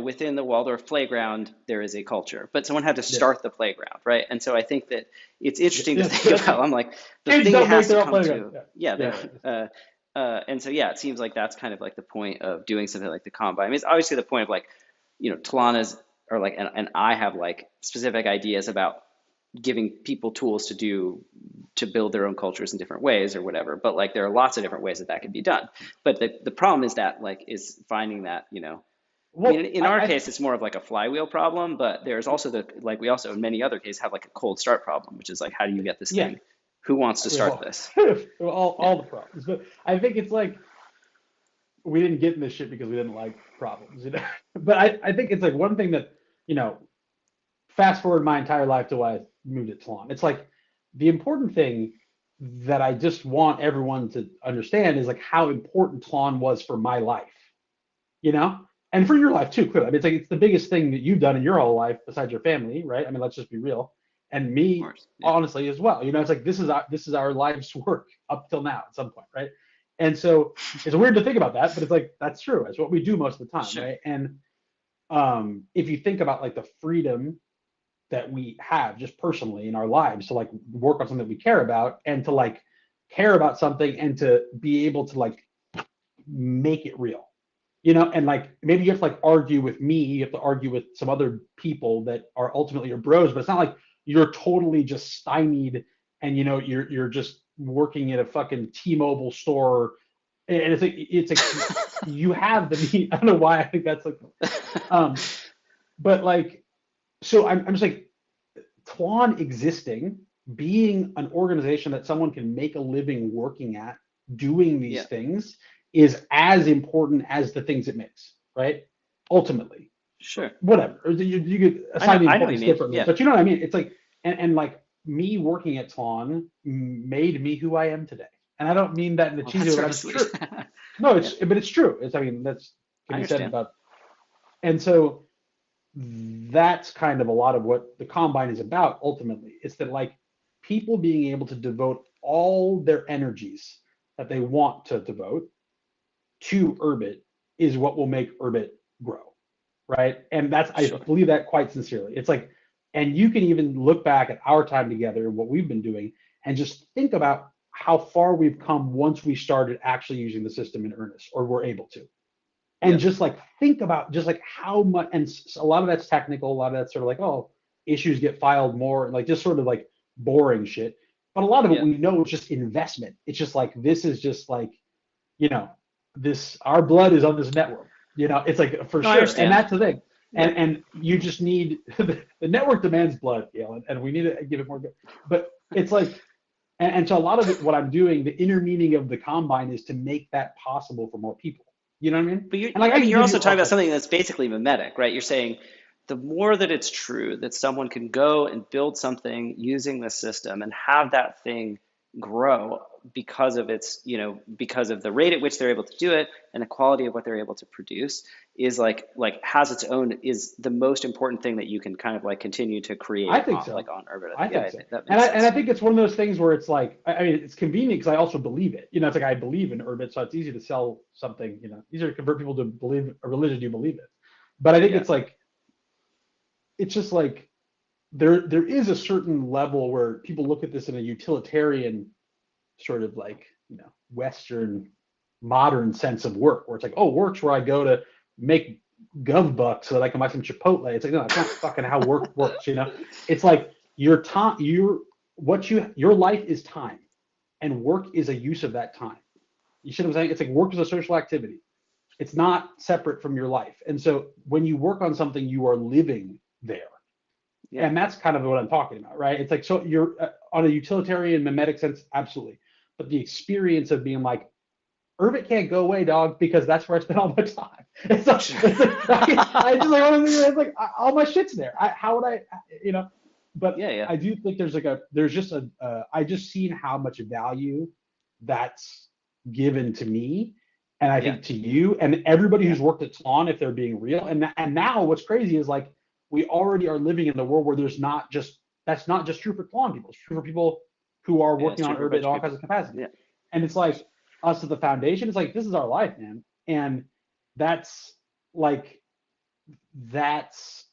within the Waldorf playground there is a culture, but someone had to Yeah. start the playground, right? And so I think that it's interesting to Yeah. think about. I'm like, the Kids thing don't make has to their own come playground. to, Yeah. yeah, Yeah. and so yeah, it seems like that's kind of like the point of doing something like the combine. I mean, it's obviously the point of like, Tlon is or like, and I have like specific ideas about giving people tools to build their own cultures in different ways or whatever. But like there are lots of different ways that can be done. But the problem is that like is finding that, I mean, Well, in our case, it's more of like a flywheel problem, but there's also like we also in many other cases have like a cold start problem, which is like, how do you get this yeah. thing? Who wants to We have start all, this? Yeah, all the problems. But I think it's like we didn't get in this shit because we didn't like problems. But I think it's like one thing that, you know, fast forward my entire life to why I moved to Tlon. It's like the important thing that I just want everyone to understand is like how important Tlon was for my life, you know, and for your life too. Clearly, I mean, it's like it's the biggest thing that you've done in your whole life besides your family, right? I mean, let's just be real, and of me course. Yeah, honestly as well. You know, it's like this is our life's work up till now at some point, right? And so it's weird to think about that, but it's like that's true. It's what we do most of the time, sure. right? And if you think about like the freedom that we have just personally in our lives to like work on something that we care about and to like care about something and to be able to like make it real, and like maybe you have to like argue with me, you have to argue with some other people that are ultimately your bros, but it's not like you're totally just stymied and you're just working at a fucking T-Mobile store and it's like you have the need. I don't know why I think that's like um but like so I'm just like Tlon existing, being an organization that someone can make a living working at, doing these Yeah, things is as important as the things it makes, right? Ultimately, sure. whatever. You could I know. assign the I know what you importance mean. differently, Yeah, but you know what I mean? It's like, and like me working at Tlon made me who I am today. And I don't mean that in a well, cheesy that's way, but very it's sweet. true. No, Yeah, but it's true. I mean, that's I can be said understand. about, and so that's kind of a lot of what the combine is about ultimately. It's that like people being able to devote all their energies that they want to devote to Urbit is what will make Urbit grow, right? And that's I Sure. believe that quite sincerely. It's like, and you can even look back at our time together and what we've been doing, and just think about how far we've come once we started actually using the system in earnest, or were able to. And Yeah, just like think about just like how much, and a lot of that's technical, a lot of that's sort of like, oh, issues get filed more, and like just sort of like boring shit. But a lot of it yeah. we know is just investment. It's just like this is just like, you know, this our blood is on this network. It's like for No, I sure. And understand. that's the thing. Yeah, And you just need the network demands blood, Galen, and we need to give it more. But it's like, and so a lot of it, what I'm doing, the inner meaning of the combine is to make that possible for more people. You know what I mean? but And like I I mean, can you're give also you talking all about types. something that's basically mimetic, right? You're saying the more that it's true that someone can go and build something using this system and have that thing grow because of because of the rate at which they're able to do it and the quality of what they're able to produce is like has its own is the most important thing that you can kind of like continue to I create think on, so. like on Urbit. I Yeah, think I so. think that And makes I sense. think it's one of those things where it's like, I mean, it's convenient because I also believe it. It's like I believe in Urbit, so it's easy to sell something, easier to convert people to believe a religion you believe it. But I think Yeah, it's like, it's just like there is a certain level where people look at this in a utilitarian sort of like, Western modern sense of work, where it's like, oh, work's where I go to make gov bucks so that I can buy some Chipotle. It's like, no, that's not fucking how work works, you know? It's like your time, your life is time, and work is a use of that time. You see what I'm saying? It's like work is a social activity. It's not separate from your life. And so when you work on something, you are living there. Yeah. And that's kind of what I'm talking about, right? It's like, so you're on a utilitarian mimetic sense, absolutely. But the experience of being like, Urbit can't go away, dog, because that's where I spend all my time. I just like, honestly, it's like all my shit's there. How would I, you know? But Yeah, yeah, I do think there's just I just seen how much value that's given to me, and I yeah, think to you and everybody yeah, who's worked at Tlon, if they're being real. And now what's crazy is like we already are living in the world where that's not just true for Tlon people. It's true for people who are yeah. It's working true on for a Urbit in bunch of all people. kinds of capacities. Yeah. And it's like us at the foundation. It's like this is our life, man. And that's like that's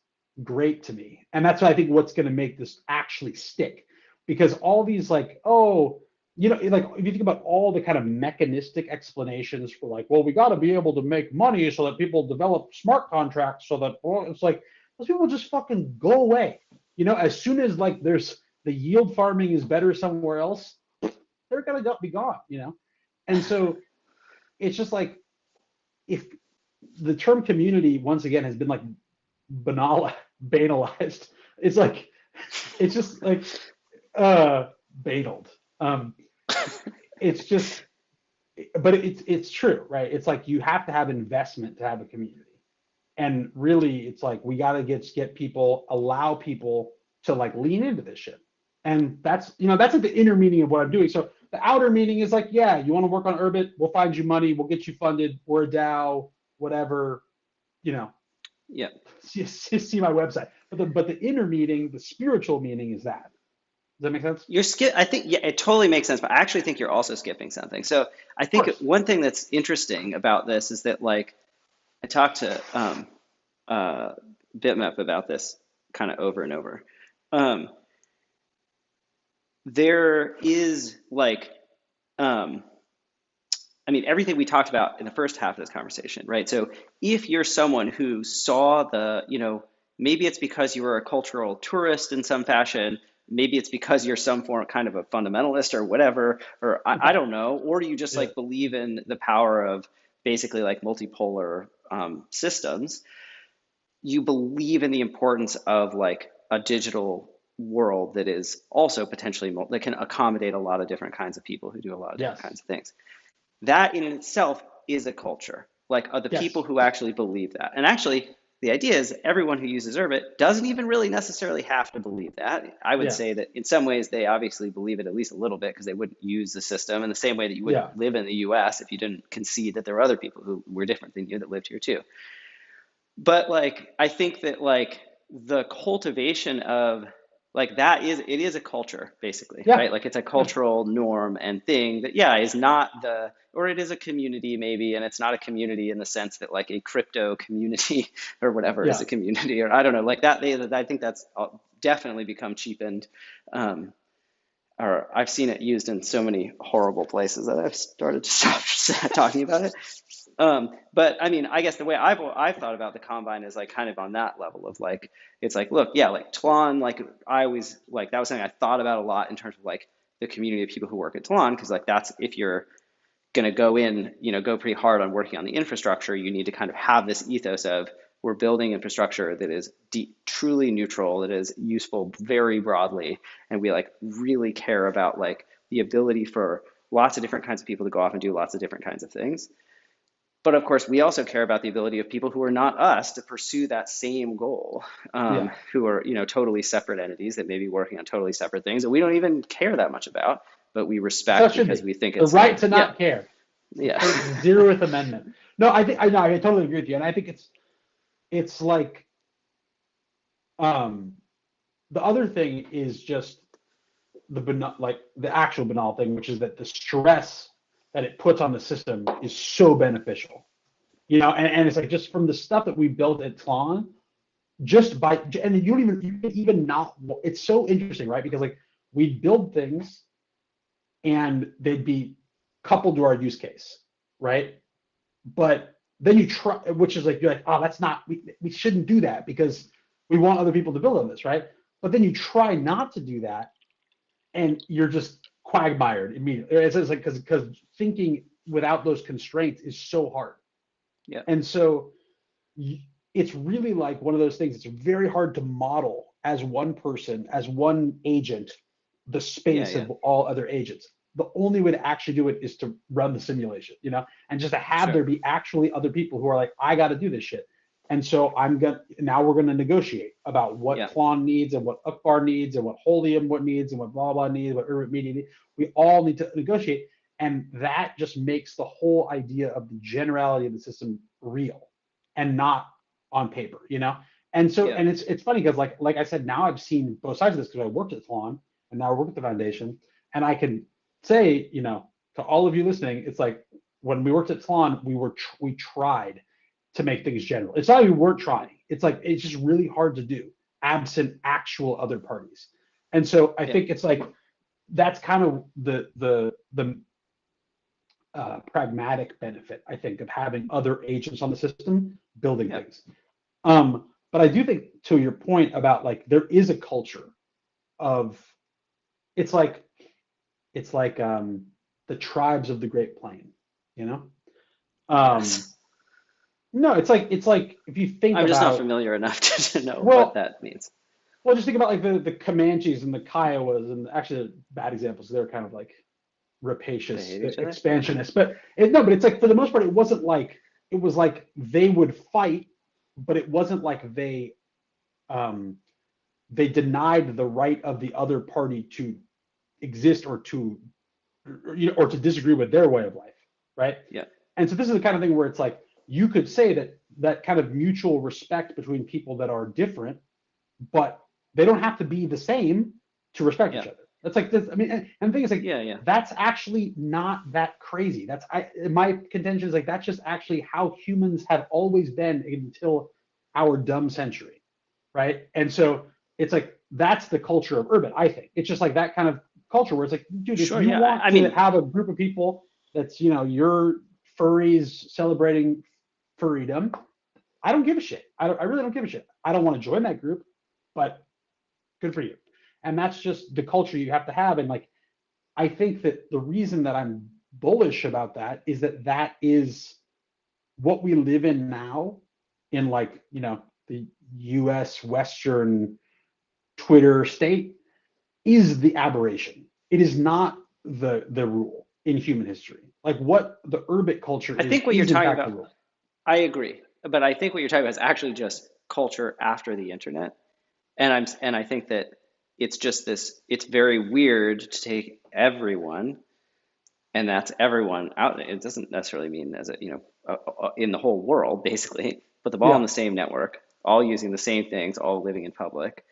great to me. And that's what I think what's going to make this actually stick. Because all these like, oh, you know, like if you think about all the kind of mechanistic explanations for like, well, we got to be able to make money so that people develop smart contracts so that, well, it's like those people just fucking go away. You know, as soon as like there's the yield farming is better somewhere else, they're gonna be gone. You know, and so it's just like if the term community once again has been like banalized. It's like it's just like banaled. Um, it's just, but it's true, right? It's like you have to have investment to have a community, and really, it's like we got to get people, allow people to like lean into this shit, and that's like the inner meaning of what I'm doing. So the outer meaning is like, yeah, you want to work on Urbit, we'll find you money, we'll get you funded, we're a DAO, whatever, you know, Yeah. see my website. But the inner meaning, the spiritual meaning is that. Does that make sense? You're skip. I think, yeah, it totally makes sense, but I actually think you're also skipping something. So I Of think course. one thing that's interesting about this is that like I talked to uh, Bitmap about this kind of over and over. Um, there is like um, I mean, everything we talked about in the first half of this conversation, right? So if you're someone who saw maybe it's because you were a cultural tourist in some fashion, maybe it's because you're some form kind of a fundamentalist or whatever, or I Okay. don't know, or do you just Yeah. like believe in the power of basically like multipolar systems? You believe in the importance of like a digital world that is also potentially that can accommodate a lot of different kinds of people who do a lot of different Yes. kinds of things. That in itself is a culture, like the people Yes. who actually believe that. And actually, the idea is everyone who uses Urbit doesn't even really necessarily have to believe that. I would Yeah. say that in some ways they obviously believe it at least a little bit because they wouldn't use the system in the same way that you wouldn't Yeah. live in the US if you didn't concede that there were other people who were different than you that lived here too. But like I think that like the cultivation of like that is it is a culture basically, Yeah. right? Like it's a Yeah. cultural norm and thing that yeah is not the or it is a community maybe, and it's not a community in the sense that like a crypto community or whatever is Yeah. a community or I don't know like that I think that's definitely become cheapened. Um, or I've seen it used in so many horrible places that I've started to stop talking about it. But I mean, I guess the way I've thought about the combine is like kind of on that level of like it's like look, yeah, like Tlon, like I always like that was something I thought about a lot in terms of like the community of people who work at Tlon because like that's if you're going to go in, go pretty hard on working on the infrastructure, you need to kind of have this ethos of we're building infrastructure that is truly neutral, that is useful very broadly, and we like really care about like the ability for lots of different kinds of people to go off and do lots of different kinds of things. But of course, we also care about the ability of people who are not us to pursue that same goal, Yeah. who are totally separate entities that may be working on totally separate things that we don't even care that much about, but we That's how it respect should because be. we think The it's right like, to yeah, not care. It's the yeah, first zeroth amendment. No, I think I know. I totally agree with you, and I think it's like um the other thing is just like the actual banal thing, which is that the stress that it puts on the system is so beneficial. And it's like just from the stuff that we built at Tlon, just by and you can even not. It's so interesting, right? Because like we'd build things and they'd be coupled to our use case, right? But then you try, which is like, you're like, oh, that's not, we shouldn't do that because we want other people to build on this, right? But then you try not to do that, and you're just quagmired immediately. It's like, because thinking without those constraints is so hard. Yeah. And so it's really like one of those things. It's very hard to model as one person, as one agent, the Yeah. space Yeah. of all other agents. The only way to actually do it is to run the simulation, and just to have there Sure. be actually other people who are like, I got to do this shit. And so now we're gonna negotiate about what Yeah. Tlon needs and what Akbar needs and what Holium what needs and what blah blah needs, what Urban Media needs. We all need to negotiate, and that just makes the whole idea of the generality of the system real and not on paper. And so, Yeah. and it's funny because like I said, now I've seen both sides of this because I worked at Tlon and now I work at the foundation, and I can say, to all of you listening, it's like when we worked at Tlon, we tried to make things general. It's not like we weren't trying. It's like it's just really hard to do absent actual other parties. And so I Yeah. think it's like that's kind of the pragmatic benefit, I think, of having other agents on the system building Yeah. things. But I do think, to your point about like there is a culture of it's like the tribes of the Great Plain, you know. I Um, guess. no, it's like if you think I'm just not about, familiar enough to know what well, that means. just think about like the Comanches and the Kiowas, and actually bad examples. They're kind of like They rapacious hate each other? expansionists, but no, but it's like for the most part, it wasn't like it was like they would fight, but it wasn't like um, they denied the right of the other party to exist or to or to disagree with their way of life, right? Yeah. And so this is the kind of thing where it's like you could say that kind of mutual respect between people that are different, but they don't have to be the same to respect each Yeah. other. That's like this. I mean, and the thing is like Yeah. Yeah. that's actually not that crazy. My contention is like that's just actually how humans have always been until our dumb century, right? And so it's like that's the culture of urban. I think it's just like that kind of culture where it's like, dude, if Sure. you Yeah. want I to mean, have a group of people that's your furries celebrating furrydom, I don't give a shit. I really don't give a shit. I don't want to join that group, but good for you. And that's just the culture you have to have. And like, I think that the reason that I'm bullish about that is that is what we live in now in like, the US Western Twitter state is the aberration. It is not the rule in human history. Like what the Urbit culture I think what you're is in talking fact the about, rule. I agree, but I think what you're talking about is actually just culture after the internet. And I think that it's just this, it's very weird to take everyone, and that's everyone out. It doesn't necessarily mean as a, in the whole world, basically, put them all on Yeah. the same network, all using the same things, all living in public.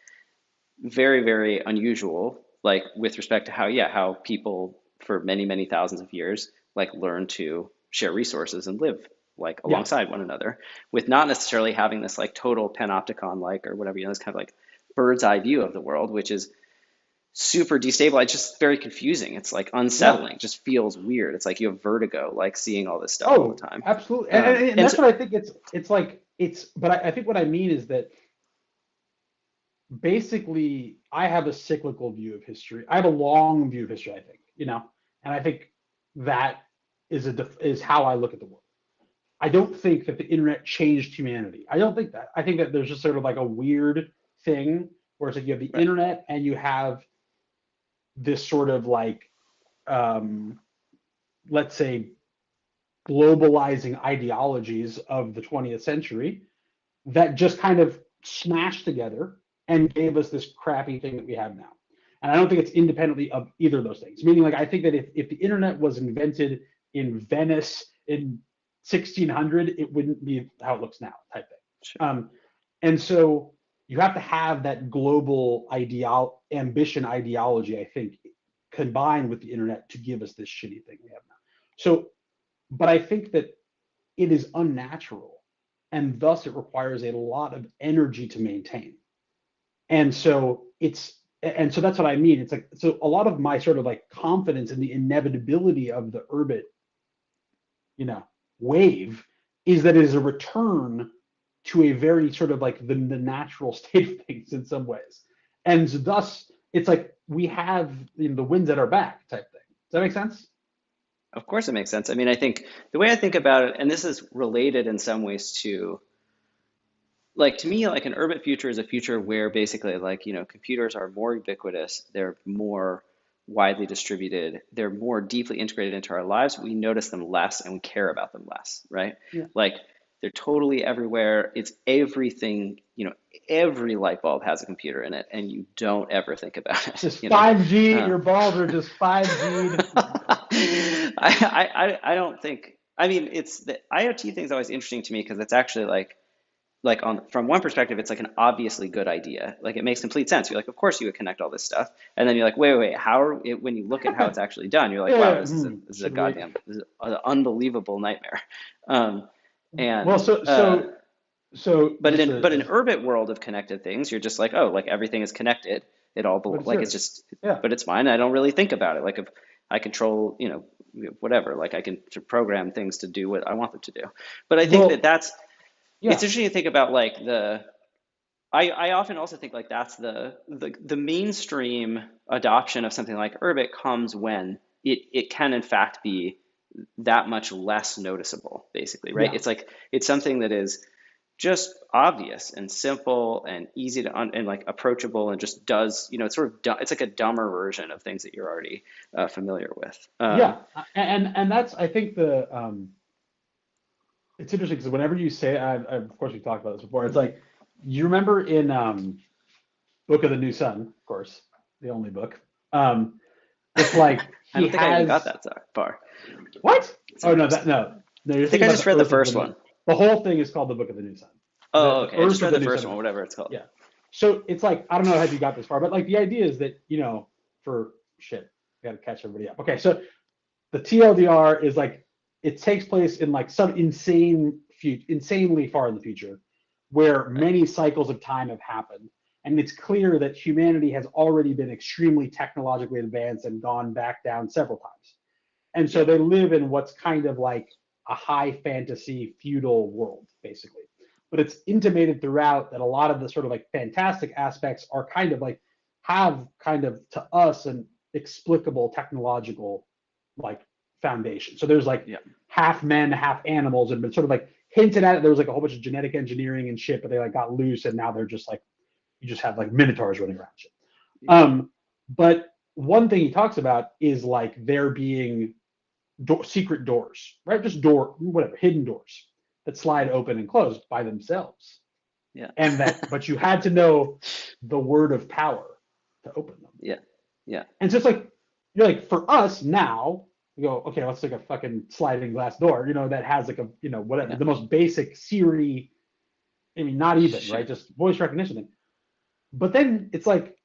Very, very unusual, like with respect to how, yeah, how people for many, many thousands of years, like learn to share resources and live like Yeah. alongside one another with not necessarily having this like total panopticon like or whatever, this kind of like bird's eye view of the world, which is super destabilizing, just very confusing. It's like Yeah. unsettling, just feels weird. It's like you have vertigo, like seeing all this stuff all the Oh, time. absolutely. And And that's so, what I think it's like but I think what I mean is that basically I have a cyclical view of history. I have a long view of history, I think, and I think that is how I look at the world. I don't think that the internet changed humanity. I don't think that. I think that there's just sort of like a weird thing where it's like you have the right, internet and you have this sort of like um, let's say globalizing ideologies of the 20th century that just kind of smashed together and gave us this crappy thing that we have now. And I don't think it's independently of either of those things. Meaning, like, I think that if the internet was invented in Venice in 1600, it wouldn't be how it looks now, type sure. thing. And so you have to have that global ambition ideology, I think, combined with the internet to give us this shitty thing we have now. So, but I think that it is unnatural and thus it requires a lot of energy to maintain. And so that's what I mean. It's like, so a lot of my sort of like confidence in the inevitability of the urban, you know, wave is that it is a return to a very sort of like the natural state of things in some ways. And thus, it's like we have, the winds at our back type thing. Does that make sense? Of course, it makes sense. I mean, I think the way I think about it, and this is related in some ways to, like, to me, like an urban future is a future where basically, like, computers are more ubiquitous, they're more widely distributed, they're more deeply integrated into our lives. We notice them less and we care about them less, right? Yeah. Like, they're totally everywhere. It's everything, every light bulb has a computer in it, and you don't ever think about it, Just 5G, Uh, your balls are just 5G'd. I don't think. I mean, it's the IoT thing is always interesting to me because it's actually like on from one perspective, it's like an obviously good idea. Like it makes complete sense. You're like, of course you would connect all this stuff, and then you're like, wait, how are it, when you look at how it's actually done, you're like, wow, Yeah, this is a should we? goddamn this is an unbelievable nightmare. Um, Well, and so but just in an urban world of connected things, you're just like, oh, like everything is connected. It all but it's like it's yours. just, Yeah. but it's mine. I don't really think about it. Like if I control, whatever, like I can program things to do what I want them to do. But I think that Well, that's it's yeah. interesting to think about like the I often also think like that's the mainstream adoption of something like Urbit comes when it can in fact be that much less noticeable, basically, right? Yeah. It's like it's something that is just obvious and simple and easy to and like approachable and just does, it's sort of it's like a dumber version of things that you're already familiar with. Yeah. And that's, I think, it's interesting because whenever you say, of course we talked about this before, it's like, you remember in Book of the New Sun, of course, the only book. It's like I he don't think I even got has that far. what? It's Oh no, interesting. no, you're I think thinking I about just the read the Earth of the first New. one. The whole thing is called the Book of the New Sun. Oh, The okay. I just Earth of read the the New first Sun. one, whatever it's called. Yeah. So it's like, I don't know if you got this far, but like the idea is that, for shit, I gotta catch everybody up. Okay, so the TLDR is like, it takes place in like some insanely far in the future, where Right. many cycles of time have happened, and it's clear that humanity has already been extremely technologically advanced and gone back down several times. And so Yeah. they live in what's kind of like a high fantasy feudal world, basically. But it's intimated throughout that a lot of the sort of like fantastic aspects are kind of like, have kind of to us an explicable technological like foundation. So there's like Yeah. half men, half animals, and been sort of like hinted at it. There was like a whole bunch of genetic engineering and shit, but they like got loose, and now they're just like, you just have like minotaurs running around shit. Yeah. But one thing he talks about is like there being secret doors, right? Just whatever, hidden doors that slide open and close by themselves. Yeah. And that, but you had to know the word of power to open them. Yeah. Yeah. And so it's like, you're like, for us now, we go, okay, let's take a fucking sliding glass door, that has like a, whatever, Yeah. the most basic Siri, I mean, not even, right? Sure. Just voice recognition thing. But then it's like,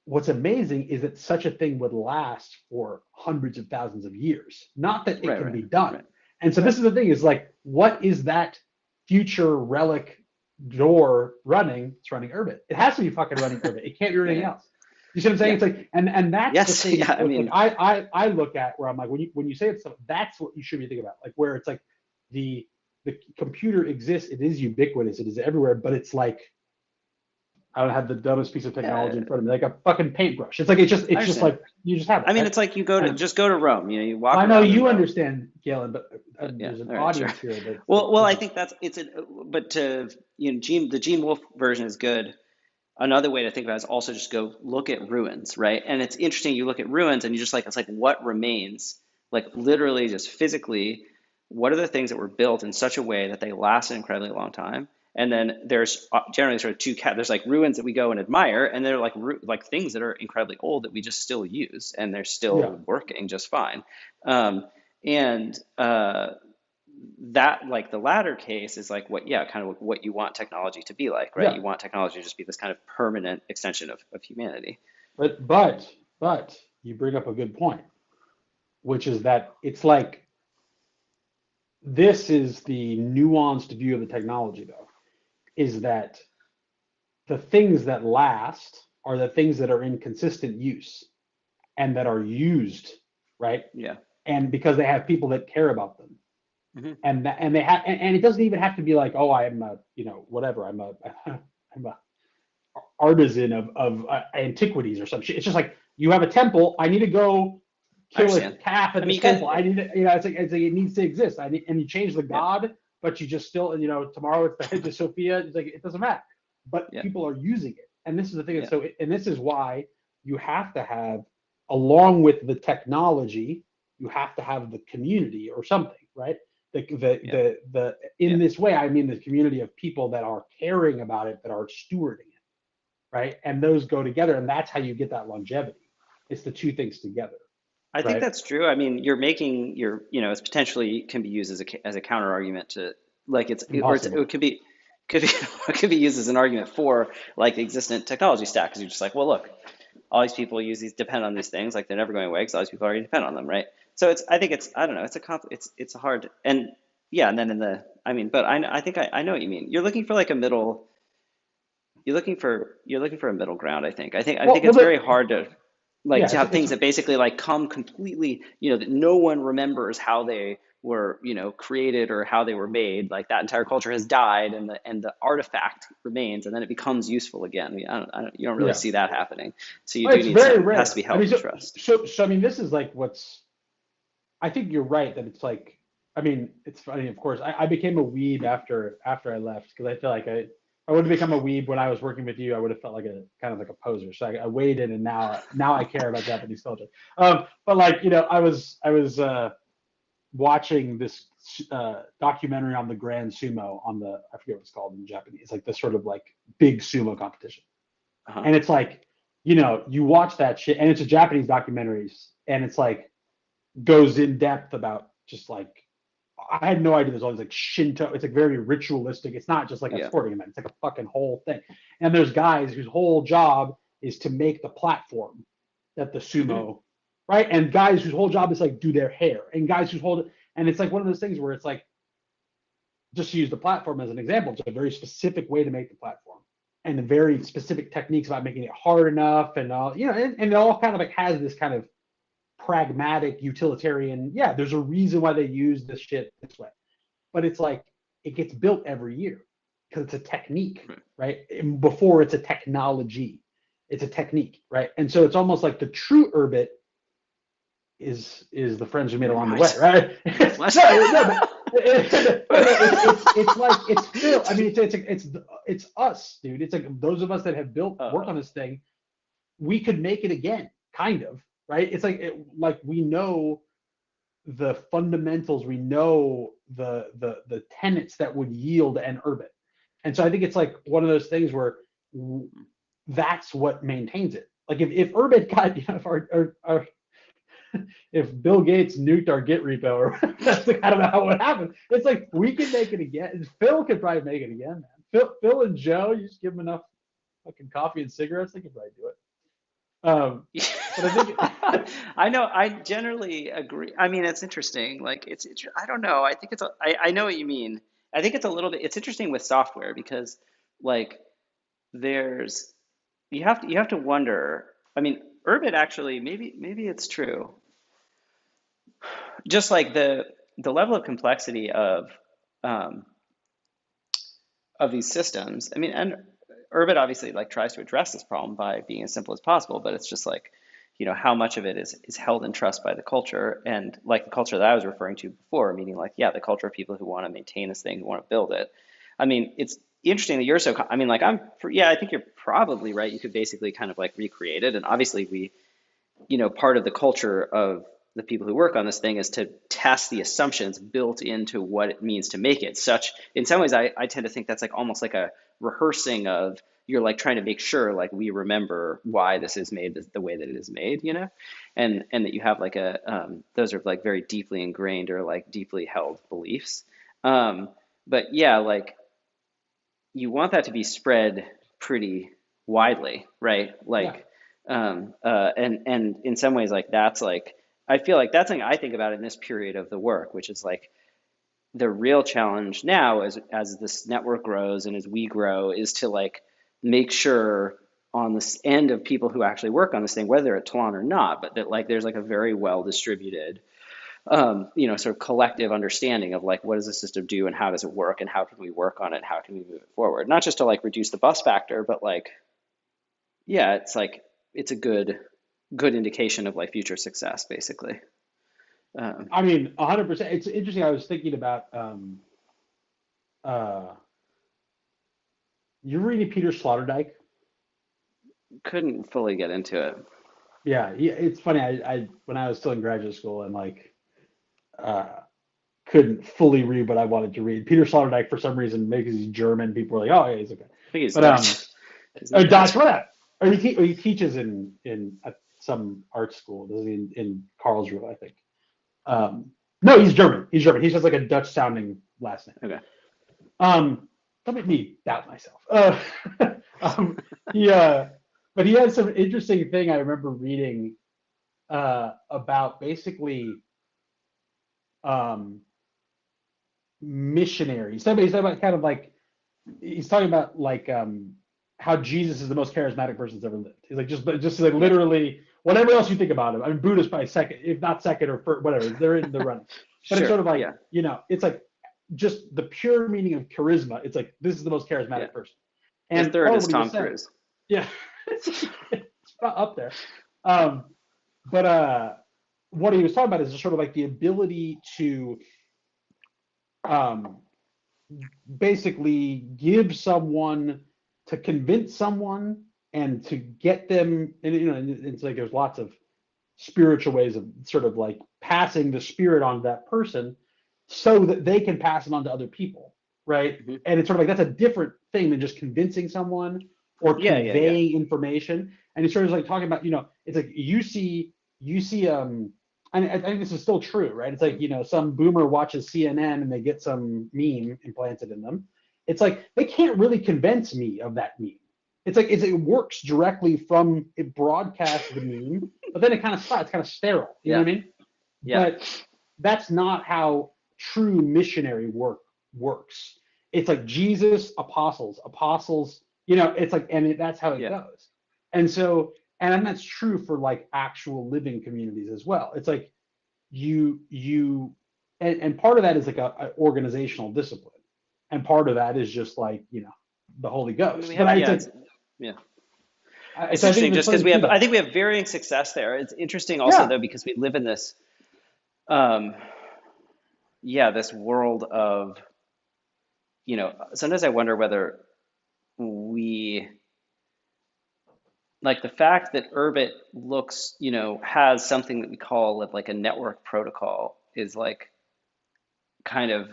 what's amazing is that such a thing would last for hundreds of thousands of years, not that it Right. can Right. be done. Right. And so Right. this is the thing, is like, what is that future relic door running? It's running Urbit. It has to be fucking running Urbit. It can't be anything Yeah. else. You see what I'm saying? Yeah. It's like, and that's the Yes. thing. Yeah. I Like mean, I look at where I'm like, when you say it's stuff, that's what you should be thinking about. Like where it's like the the computer exists, it is ubiquitous, it is everywhere, but it's like, I don't have the dumbest piece of technology yeah. in front of me, like a fucking paintbrush. It's like it's just I it's just understand. like you just have it, I mean, right? it's like you And just go to Rome. You walk I know around in you Rome. understand, Galen, but Yeah. there's an All right. Sure. audience here that Well, I think that's it's a but to the Gene Wolfe version is good. Another way to think about it is also just go look at ruins, right? And it's interesting. You look at ruins and you just like it's like what remains, like literally just physically, what are the things that were built in such a way that they last an incredibly long time? And then there's generally sort of there's like ruins that we go and admire, and they're like things that are incredibly old that we just still use, and they're yeah, still working just fine. Um, and that like the latter case is like what kind of what you want technology to be like, right? yeah. You want technology to just be this kind of permanent extension of humanity. But you bring up a good point, which is that it's like, this is the nuanced view of the technology, though, is that the things that last are the things that are in consistent use and that are used, right? Yeah. And because they have people that care about them. Hmm. and they have and it doesn't even have to be like, oh, I'm a, whatever, I'm a I'm a artisan of antiquities or some shit. It's just like, you have a temple. I need to go I kill a understand. calf at I mean, this you could, temple. I need to, it's like it needs to exist. And you change the yeah, god, but you just still, tomorrow it's the Hagia Sophia. It's like, it doesn't matter. But yeah, people are using it, and this is the thing. yeah, And this is why you have to have, along with the technology, you have to have the community or something, right? yeah, In yeah. this way, I mean the community of people that are caring about it, that are stewarding it, right? And those go together, and that's how you get that longevity. It's the two things together, I think right? that's true. I mean, you're making it's potentially can be used as a counter argument to like Impossible. it could be it could be used as an argument for like the existent technology stack because you're just like, well, look, all these people use these depend on these things, like they're never going away because all these people already depend on them, right? So I think it's I don't know, it's a hard and yeah, and then in the I mean, but I think I know what you mean. You're looking for like a middle. You're looking for a middle ground, I think. I think Well, it's very hard to like yeah, to have things that basically like come completely, that no one remembers how they were, created or how they were made. Like that entire culture has died and the artifact remains and then it becomes useful again. You don't really yeah. see that happening. So you Well, do it's need very some, it has to be rare. I held mean, in trust. I mean, this is like what's. I think you're right that it's like. I mean, it's funny. Of course, I became a weeb after I left, because I feel like I would have become a weeb when I was working with you. I would have felt like a kind of like a poser. So I waited, and now I care about Japanese culture. But like, I was watching this documentary on the Grand Sumo, on the, I forget what it's called in Japanese. It's like this sort of like big sumo competition, Uh-huh. and it's like, you watch that shit, and it's a Japanese documentary, and it's like, goes in depth about just like, I had no idea there's all these like Shinto. It's like very ritualistic. It's not just like a Yeah. sporting event. It's like a fucking whole thing. And there's guys whose whole job is to make the platform that the Hmm. sumo, right? And guys whose whole job is like do their hair, and guys whose whole, and it's like one of those things where it's like, just to use the platform as an example, it's a very specific way to make the platform, and very specific techniques about making it hard enough, and all, and it all kind of like has this kind of pragmatic utilitarian. Yeah, there's a reason why they use this shit this way, but it's like, it gets built every year because it's a technique, Right. right? And before it's a technology, it's a technique, right? And so it's almost like the true urbit is the friends we made along the way, Right. right? What? No, but it's like, it's Phil. I mean, it's us, dude. It's like those of us that have built work Uh, on this thing. We could make it again, kind of, right? It's like, like we know the fundamentals, we know the tenets that would yield an urbit, and so I think it's like one of those things where that's what maintains it. Like if urbit got, if our if Bill Gates nuked our Git repo, or that's the kind of how it happened. It's like, we can make it again. Phil could probably make it again, man. Phil and Joe, you just give them enough fucking coffee and cigarettes, they could probably do it. But I think, I know. I generally agree. I mean, it's interesting. Like, I don't know. I think I know what you mean. I think it's a little bit. It's interesting with software because, like, there's you have to wonder. I mean, Urbit actually maybe it's true. Just like the level of complexity um, of these systems. I mean, and Urbit obviously like tries to address this problem by being as simple as possible, but it's just like, how much of it is held in trust by the culture and like the culture that I was referring to before, meaning like, yeah, the culture of people who want to maintain this thing, who want to build it. I mean, it's interesting that you're so, I mean, like yeah, I think you're probably right. You could basically kind of like recreate it. And obviously part of the culture of the people who work on this thing is to test the assumptions built into what it means to make it. Such, in some ways, I tend to think that's like almost like a rehearsing of you're like trying to make sure like we remember why this is made the way that it is made, and that you have like those are like very deeply ingrained or like deeply held beliefs. Um, but yeah, like you want that to be spread pretty widely, right? yeah, And in some ways, like that's like I feel like that's something I think about in this period of the work, which is like the real challenge now as this network grows and as we grow is to like make sure on this end of people who actually work on this thing, whether at Tlon or not, but that like there's like a very well distributed sort of collective understanding of like what does the system do and how does it work and how can we work on it, how can we move it forward? Not just to like reduce the bus factor, but like yeah, it's like it's a good indication of like future success, basically. Um, I mean, 100%. It's interesting. I was thinking about uh, you reading Peter Sloterdijk? couldn't fully get into it. Yeah, it's funny. I when I was still in graduate school and like uh, couldn't fully read what I wanted to read. Peter Sloterdijk, for some reason, maybe because he's German, people were like, "Oh, yeah, he's okay." I think he's But Dutch. Isn't he or Dutch? Dutch, whatever. Or he teaches in some art school. Does he in Karlsruhe, I think. Um, no, he's German. He's German. He has like a Dutch sounding last name. Okay. Don't make me doubt myself. Um, he, but he had some interesting thing I remember reading about basically um, missionaries. Somebody's talking about kind of like he's talking about like how Jesus is the most charismatic person that's ever lived. He's like just like Yeah. literally whatever else you think about him. I mean, Buddha's probably second, if not second or first, whatever. They're in the running. But it's Sure. sort of like Yeah. it's like just the pure meaning of charisma. It's like this is the most Yeah. charismatic person. His And third part of is what he was Tom saying, Cruise. yeah, it's up there. Um, but what he was talking about is just sort of like the ability to um, basically give someone to convince someone and to get them and it's like there's lots of spiritual ways of sort of like passing the spirit on that person so that they can pass it on to other people, right? Hmm. And it's sort of like that's a different thing than just convincing someone or Yeah. Yeah. Yeah. conveying information. And he's sort of like talking about it's like you see and I think this is still true, right? It's like, some boomer watches CNN and they get some meme implanted in them. It's like they can't really convince me of that meme. It's like it works directly from it broadcasts the meme, but then it kind of stops. It's kind of sterile. You know Yeah. what I mean? Yeah. But that's not how true missionary work works. It's like Jesus, apostles. It's like, and that's how it Yeah. goes. And so, and that's true for like actual living communities as well. It's like and part of that is like a organizational discipline, and part of that is just like the Holy I mean, we Ghost. But have, I yeah, think it's, yeah. It's so I think interesting there's just because something to that. I think we have varying success there. It's interesting also Yeah, though because we live in this, um, yeah, this world of, sometimes I wonder whether we, like the fact that Urbit looks, has something that we call like a network protocol is like kind of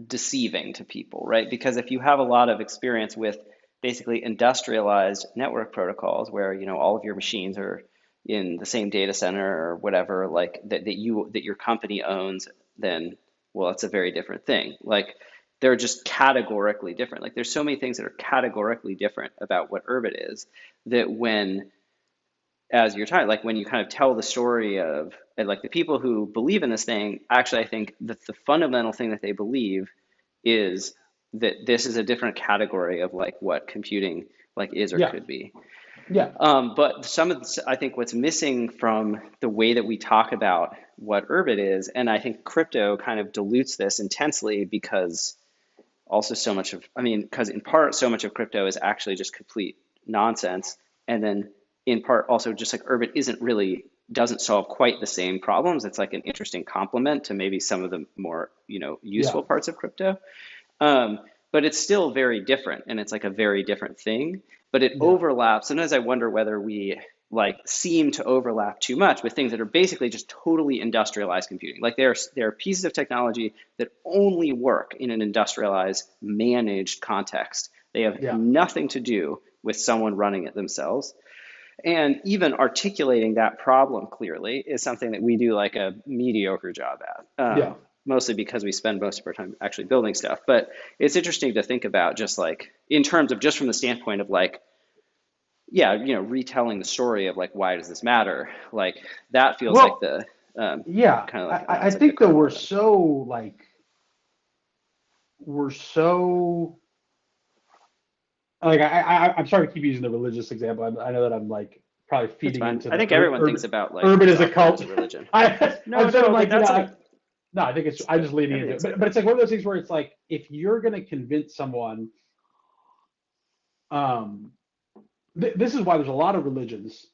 deceiving to people, right? Because if you have a lot of experience with basically industrialized network protocols where, all of your machines are in the same data center or whatever, like that your company owns, then well, it's a very different thing. Like they're just categorically different. Like there's so many things that are categorically different about what Urbit is that when as you're talking, like when you kind of tell the story of and like the people who believe in this thing, actually, I think that the fundamental thing that they believe is that this is a different category of like what computing like is or yeah, could be. yeah, But I think what's missing from the way that we talk about what Urbit is, and I think crypto kind of dilutes this intensely because also so much of, I mean, because in part so much of crypto is actually just complete nonsense, and then in part also just like Urbit doesn't solve quite the same problems. It's like an interesting complement to maybe some of the more, yeah, useful parts of crypto. Um, but it's still very different and it's like a very different thing, but it yeah, overlaps. Sometimes I wonder whether we like seem to overlap too much with things that are basically just totally industrialized computing. Like there are pieces of technology that only work in an industrialized, managed context. They have yeah, nothing to do with someone running it themselves. And even articulating that problem clearly is something that we do like a mediocre job at, yeah. mostly because we spend most of our time actually building stuff. But it's interesting to think about just like in terms of just from the standpoint of like, yeah, retelling the story of like, why does this matter? Like that feels like Well, the yeah. kind of like, I it's like the think though core part of it. we're so I'm sorry to keep using the religious example. I know that I'm like probably It's feeding fine. into I the think everyone thinks about like urban as a software as cult. a religion. I No, I'm sort of no, but like that's like, No, I think I'm just leading into it, Everything's but different. it's like one of those things where it's like if you're gonna convince someone, um, this is why there's a lot of religions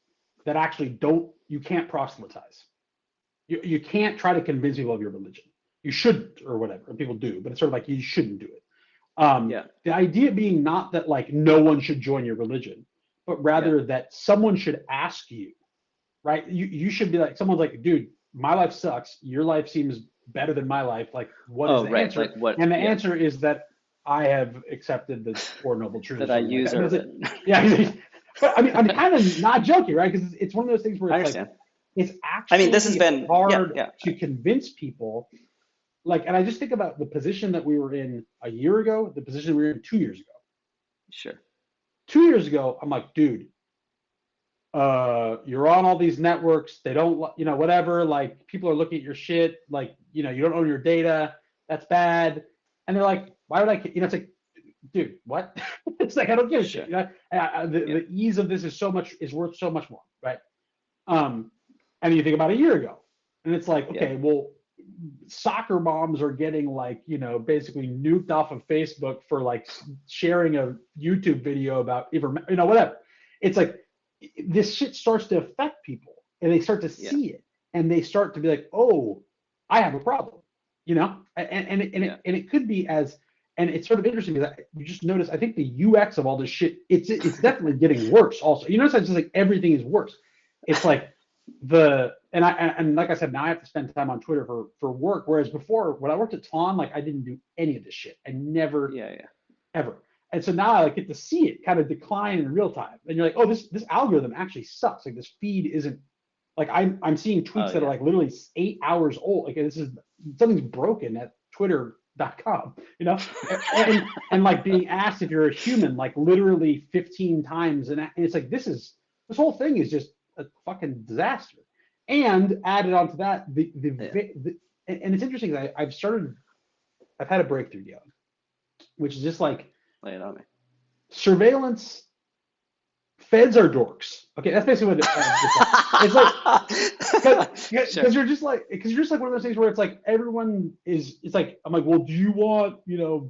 that actually don't, you can't proselytize. You can't try to convince people of your religion. You shouldn't, or whatever. People do, but it's sort of like you shouldn't do it. Yeah, The idea being not that like no one should join your religion, but yeah. rather that someone should ask you, right? You should be like, someone's like, dude, my life sucks. Your life seems better than my life. Like, what is Oh, the right. answer? Like what? And the Yeah, answer is that I have accepted the Four Noble Truths or that I something like use that. And it's of like, it. yeah, but I mean, I'm kind of not joking, right? Because it's one of those things where I it's like, understand. it's I mean, this has actually been, yeah, hard yeah, to convince people. Like, and I just think about the position that we were in a year ago, the position we were in 2 years ago. sure. 2 years ago, I'm like, dude, you're on all these networks. They don't, whatever. Like, people are looking at your shit. Like, you don't own your data. That's bad. And they're like, why would I? It's like, dude, what? It's like I don't give a shit. Sure. The Yeah. the ease of this is worth so much more, right? Um, and you think about a year ago, and it's like, Yeah. okay, well, soccer moms are getting like, basically nuked off of Facebook for like sharing a YouTube video about, whatever. It's like this shit starts to affect people, and they start to Yeah. see it, and they start to be like, oh, I have a problem, Yeah. and it could be as, and it's sort of interesting because you just notice, I think the UX of all this shit, it's definitely getting worse. Also, you notice it's just like everything is worse. It's like and like I said, now I have to spend time on Twitter for work. Whereas before, when I worked at Tlon, like I didn't do any of this shit. I never Yeah. Yeah. ever. And so now I like get to see it kind of decline in real time. And you're like, oh, this algorithm actually sucks. Like this feed isn't, like I'm seeing Oh, tweets that are yeah. like literally 8 hours old. Like this is, something's broken at twitter.com, and like being asked if you're a human like literally 15 times, and it's like this whole thing is just a fucking disaster. And added onto that, Yeah. and it's interesting that I've had a breakthrough deal, which is just like Lay it on me. surveillance. Feds are dorks. Okay, that's basically what it's like. Sure. Because you're just like one of those things where it's like everyone is. It's like I'm like, well, do you want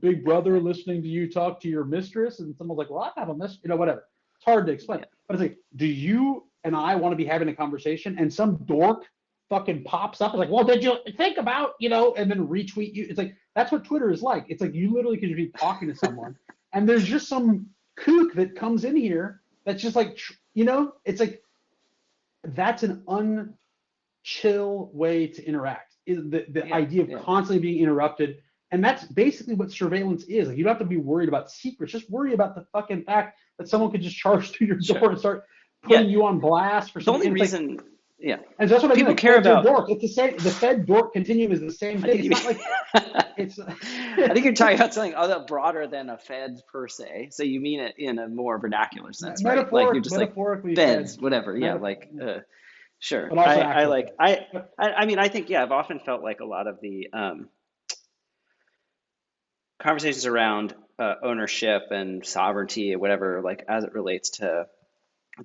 Big Brother listening to you talk to your mistress? And someone's like, well, I have a mistress, whatever. It's hard to explain, Yeah. but it's like, do you and I want to be having a conversation, and some dork fucking pops up and like, well, did you think about and then retweet you? It's like that's what Twitter is like. It's like you literally could be talking to someone, and there's just some kook that comes in here that's just like, it's like that's an unchill way to interact. Is the Yeah. idea of Yeah. constantly being interrupted, and that's basically what surveillance is. Like, you don't have to be worried about secrets. Just worry about the fucking fact that someone could just charge through your Sure. door and start Yeah. putting you on blast for The something. only And it's like, reason, yeah, and so that's what I mean. people Like, care feds are about. dork. It's the same. The Fed dork continuum is the same I thing. think It's you not like mean. it's. I think you're talking about something other broader than a Fed per se. So you mean it in a more vernacular sense, right? Like you're just like Metaphorically feds, feds, whatever. Yeah, meta, like sure. but also I actual like feds. I mean I think yeah, I've often felt like a lot of the conversations around ownership and sovereignty or whatever, like as it relates to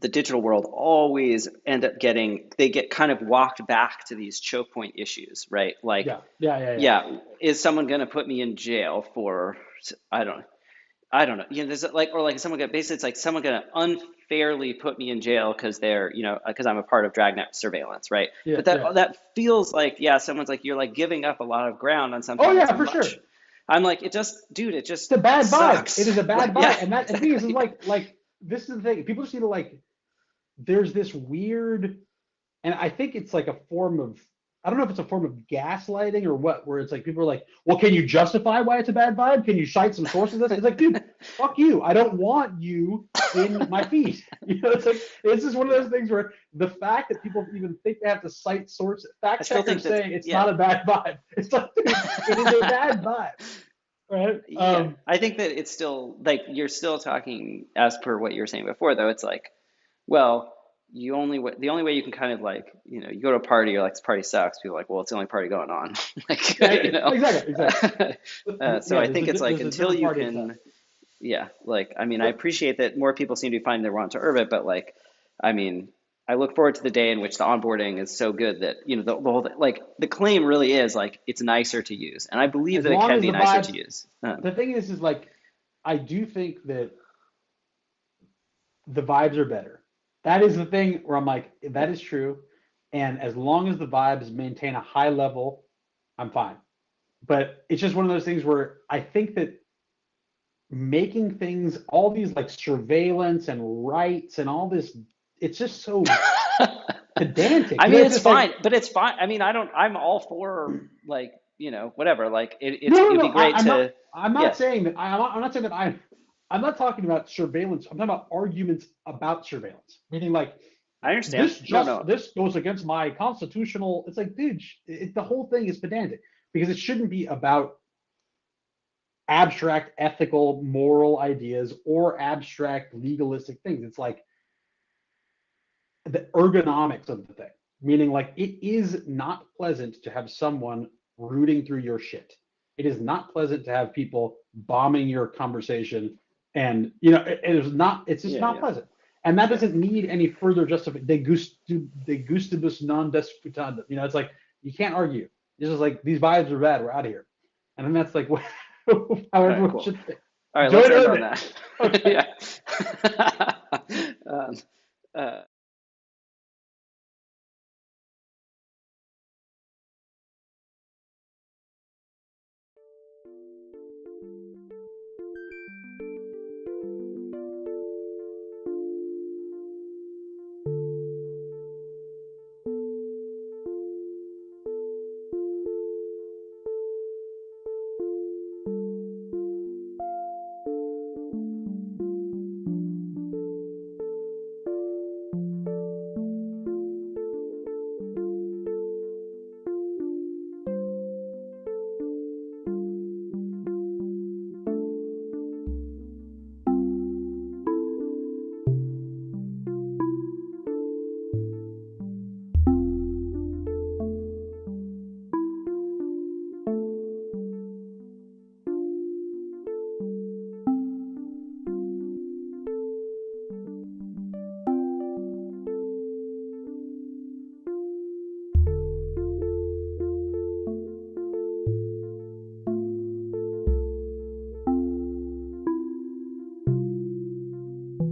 the digital world, always end up they get kind of walked back to these choke point issues, right? Like, Yeah, yeah, yeah, yeah. yeah, is someone going to put me in jail for, I don't, I don't know. There's like, or like someone get basically, it's like someone going to unfairly put me in jail because because I'm a part of Dragnet surveillance, right? Yeah, But yeah. that feels like, yeah, someone's like, you're like giving up a lot of ground on Oh something that's yeah, for sure. much. I'm like, it It's just a bad vibe. It sucks. is a bad Like, yeah, vibe, and the thing is yeah, like this is the thing. People just need to like. There's this weird, and I think it's like a form of. I don't know if it's a form of gaslighting or what, where it's like people are like, well, can you justify why it's a bad vibe? Can you cite some sources? It's like, dude, fuck you. I don't want you in my feed. It's like it's just one of yeah. those things where the fact that people even think they have to cite sources, I fact still think checkers that's, saying it's yeah. not a bad vibe. It's like, dude, it is a bad vibe, right? Yeah, I think that it's still like you're still talking as per what you were saying before, though. It's like, well, the only way you can kind of like, you go to a party, you're like, this party sucks. People are like, well, it's the only party going on. Like, Yeah, exactly. So Yeah, I think it's like there's a until different you party stuff. can, yeah, like, I mean, I But appreciate that more people seem to be finding their way onto Urbit, but like, I mean, I look forward to the day in which the onboarding is so good that, the whole, like, the claim really is like it's nicer to use. And I believe As that it long can as be the nicer to vibes, use. the thing is like, I do think that the vibes are better. That is the thing where I'm like, that Yeah. is true. And as long as the vibes maintain a high level, I'm fine. But it's just one of those things where I think that making things, all these like surveillance and rights and all this, it's just so pedantic. I You know, mean, it's it's just like, fine, but it's fine. I mean, I'm all for, like, whatever. Like no, no, it'd no. be great I'm not. to, I'm yeah, not saying that. I'm not saying that I'm. I'm not talking about surveillance. I'm talking about arguments about surveillance. Meaning, like, I understand. No, no. this goes against my constitutional. It's like, dude, the whole thing is pedantic because it shouldn't be about abstract ethical moral ideas or abstract legalistic things. It's like the ergonomics of the thing, meaning like it is not pleasant to have someone rooting through your shit. It is not pleasant to have people bombing your conversation, and it is not. It's just Yeah, not yeah, pleasant, and that yeah. doesn't need any further justification. De gustibus non disputandum. It's like you can't argue. It's just like these vibes are bad. We're out of here, and then that's like how All right, everyone cool. should think. All right, let's Join end on Urban. that. Okay. Yeah. um, uh,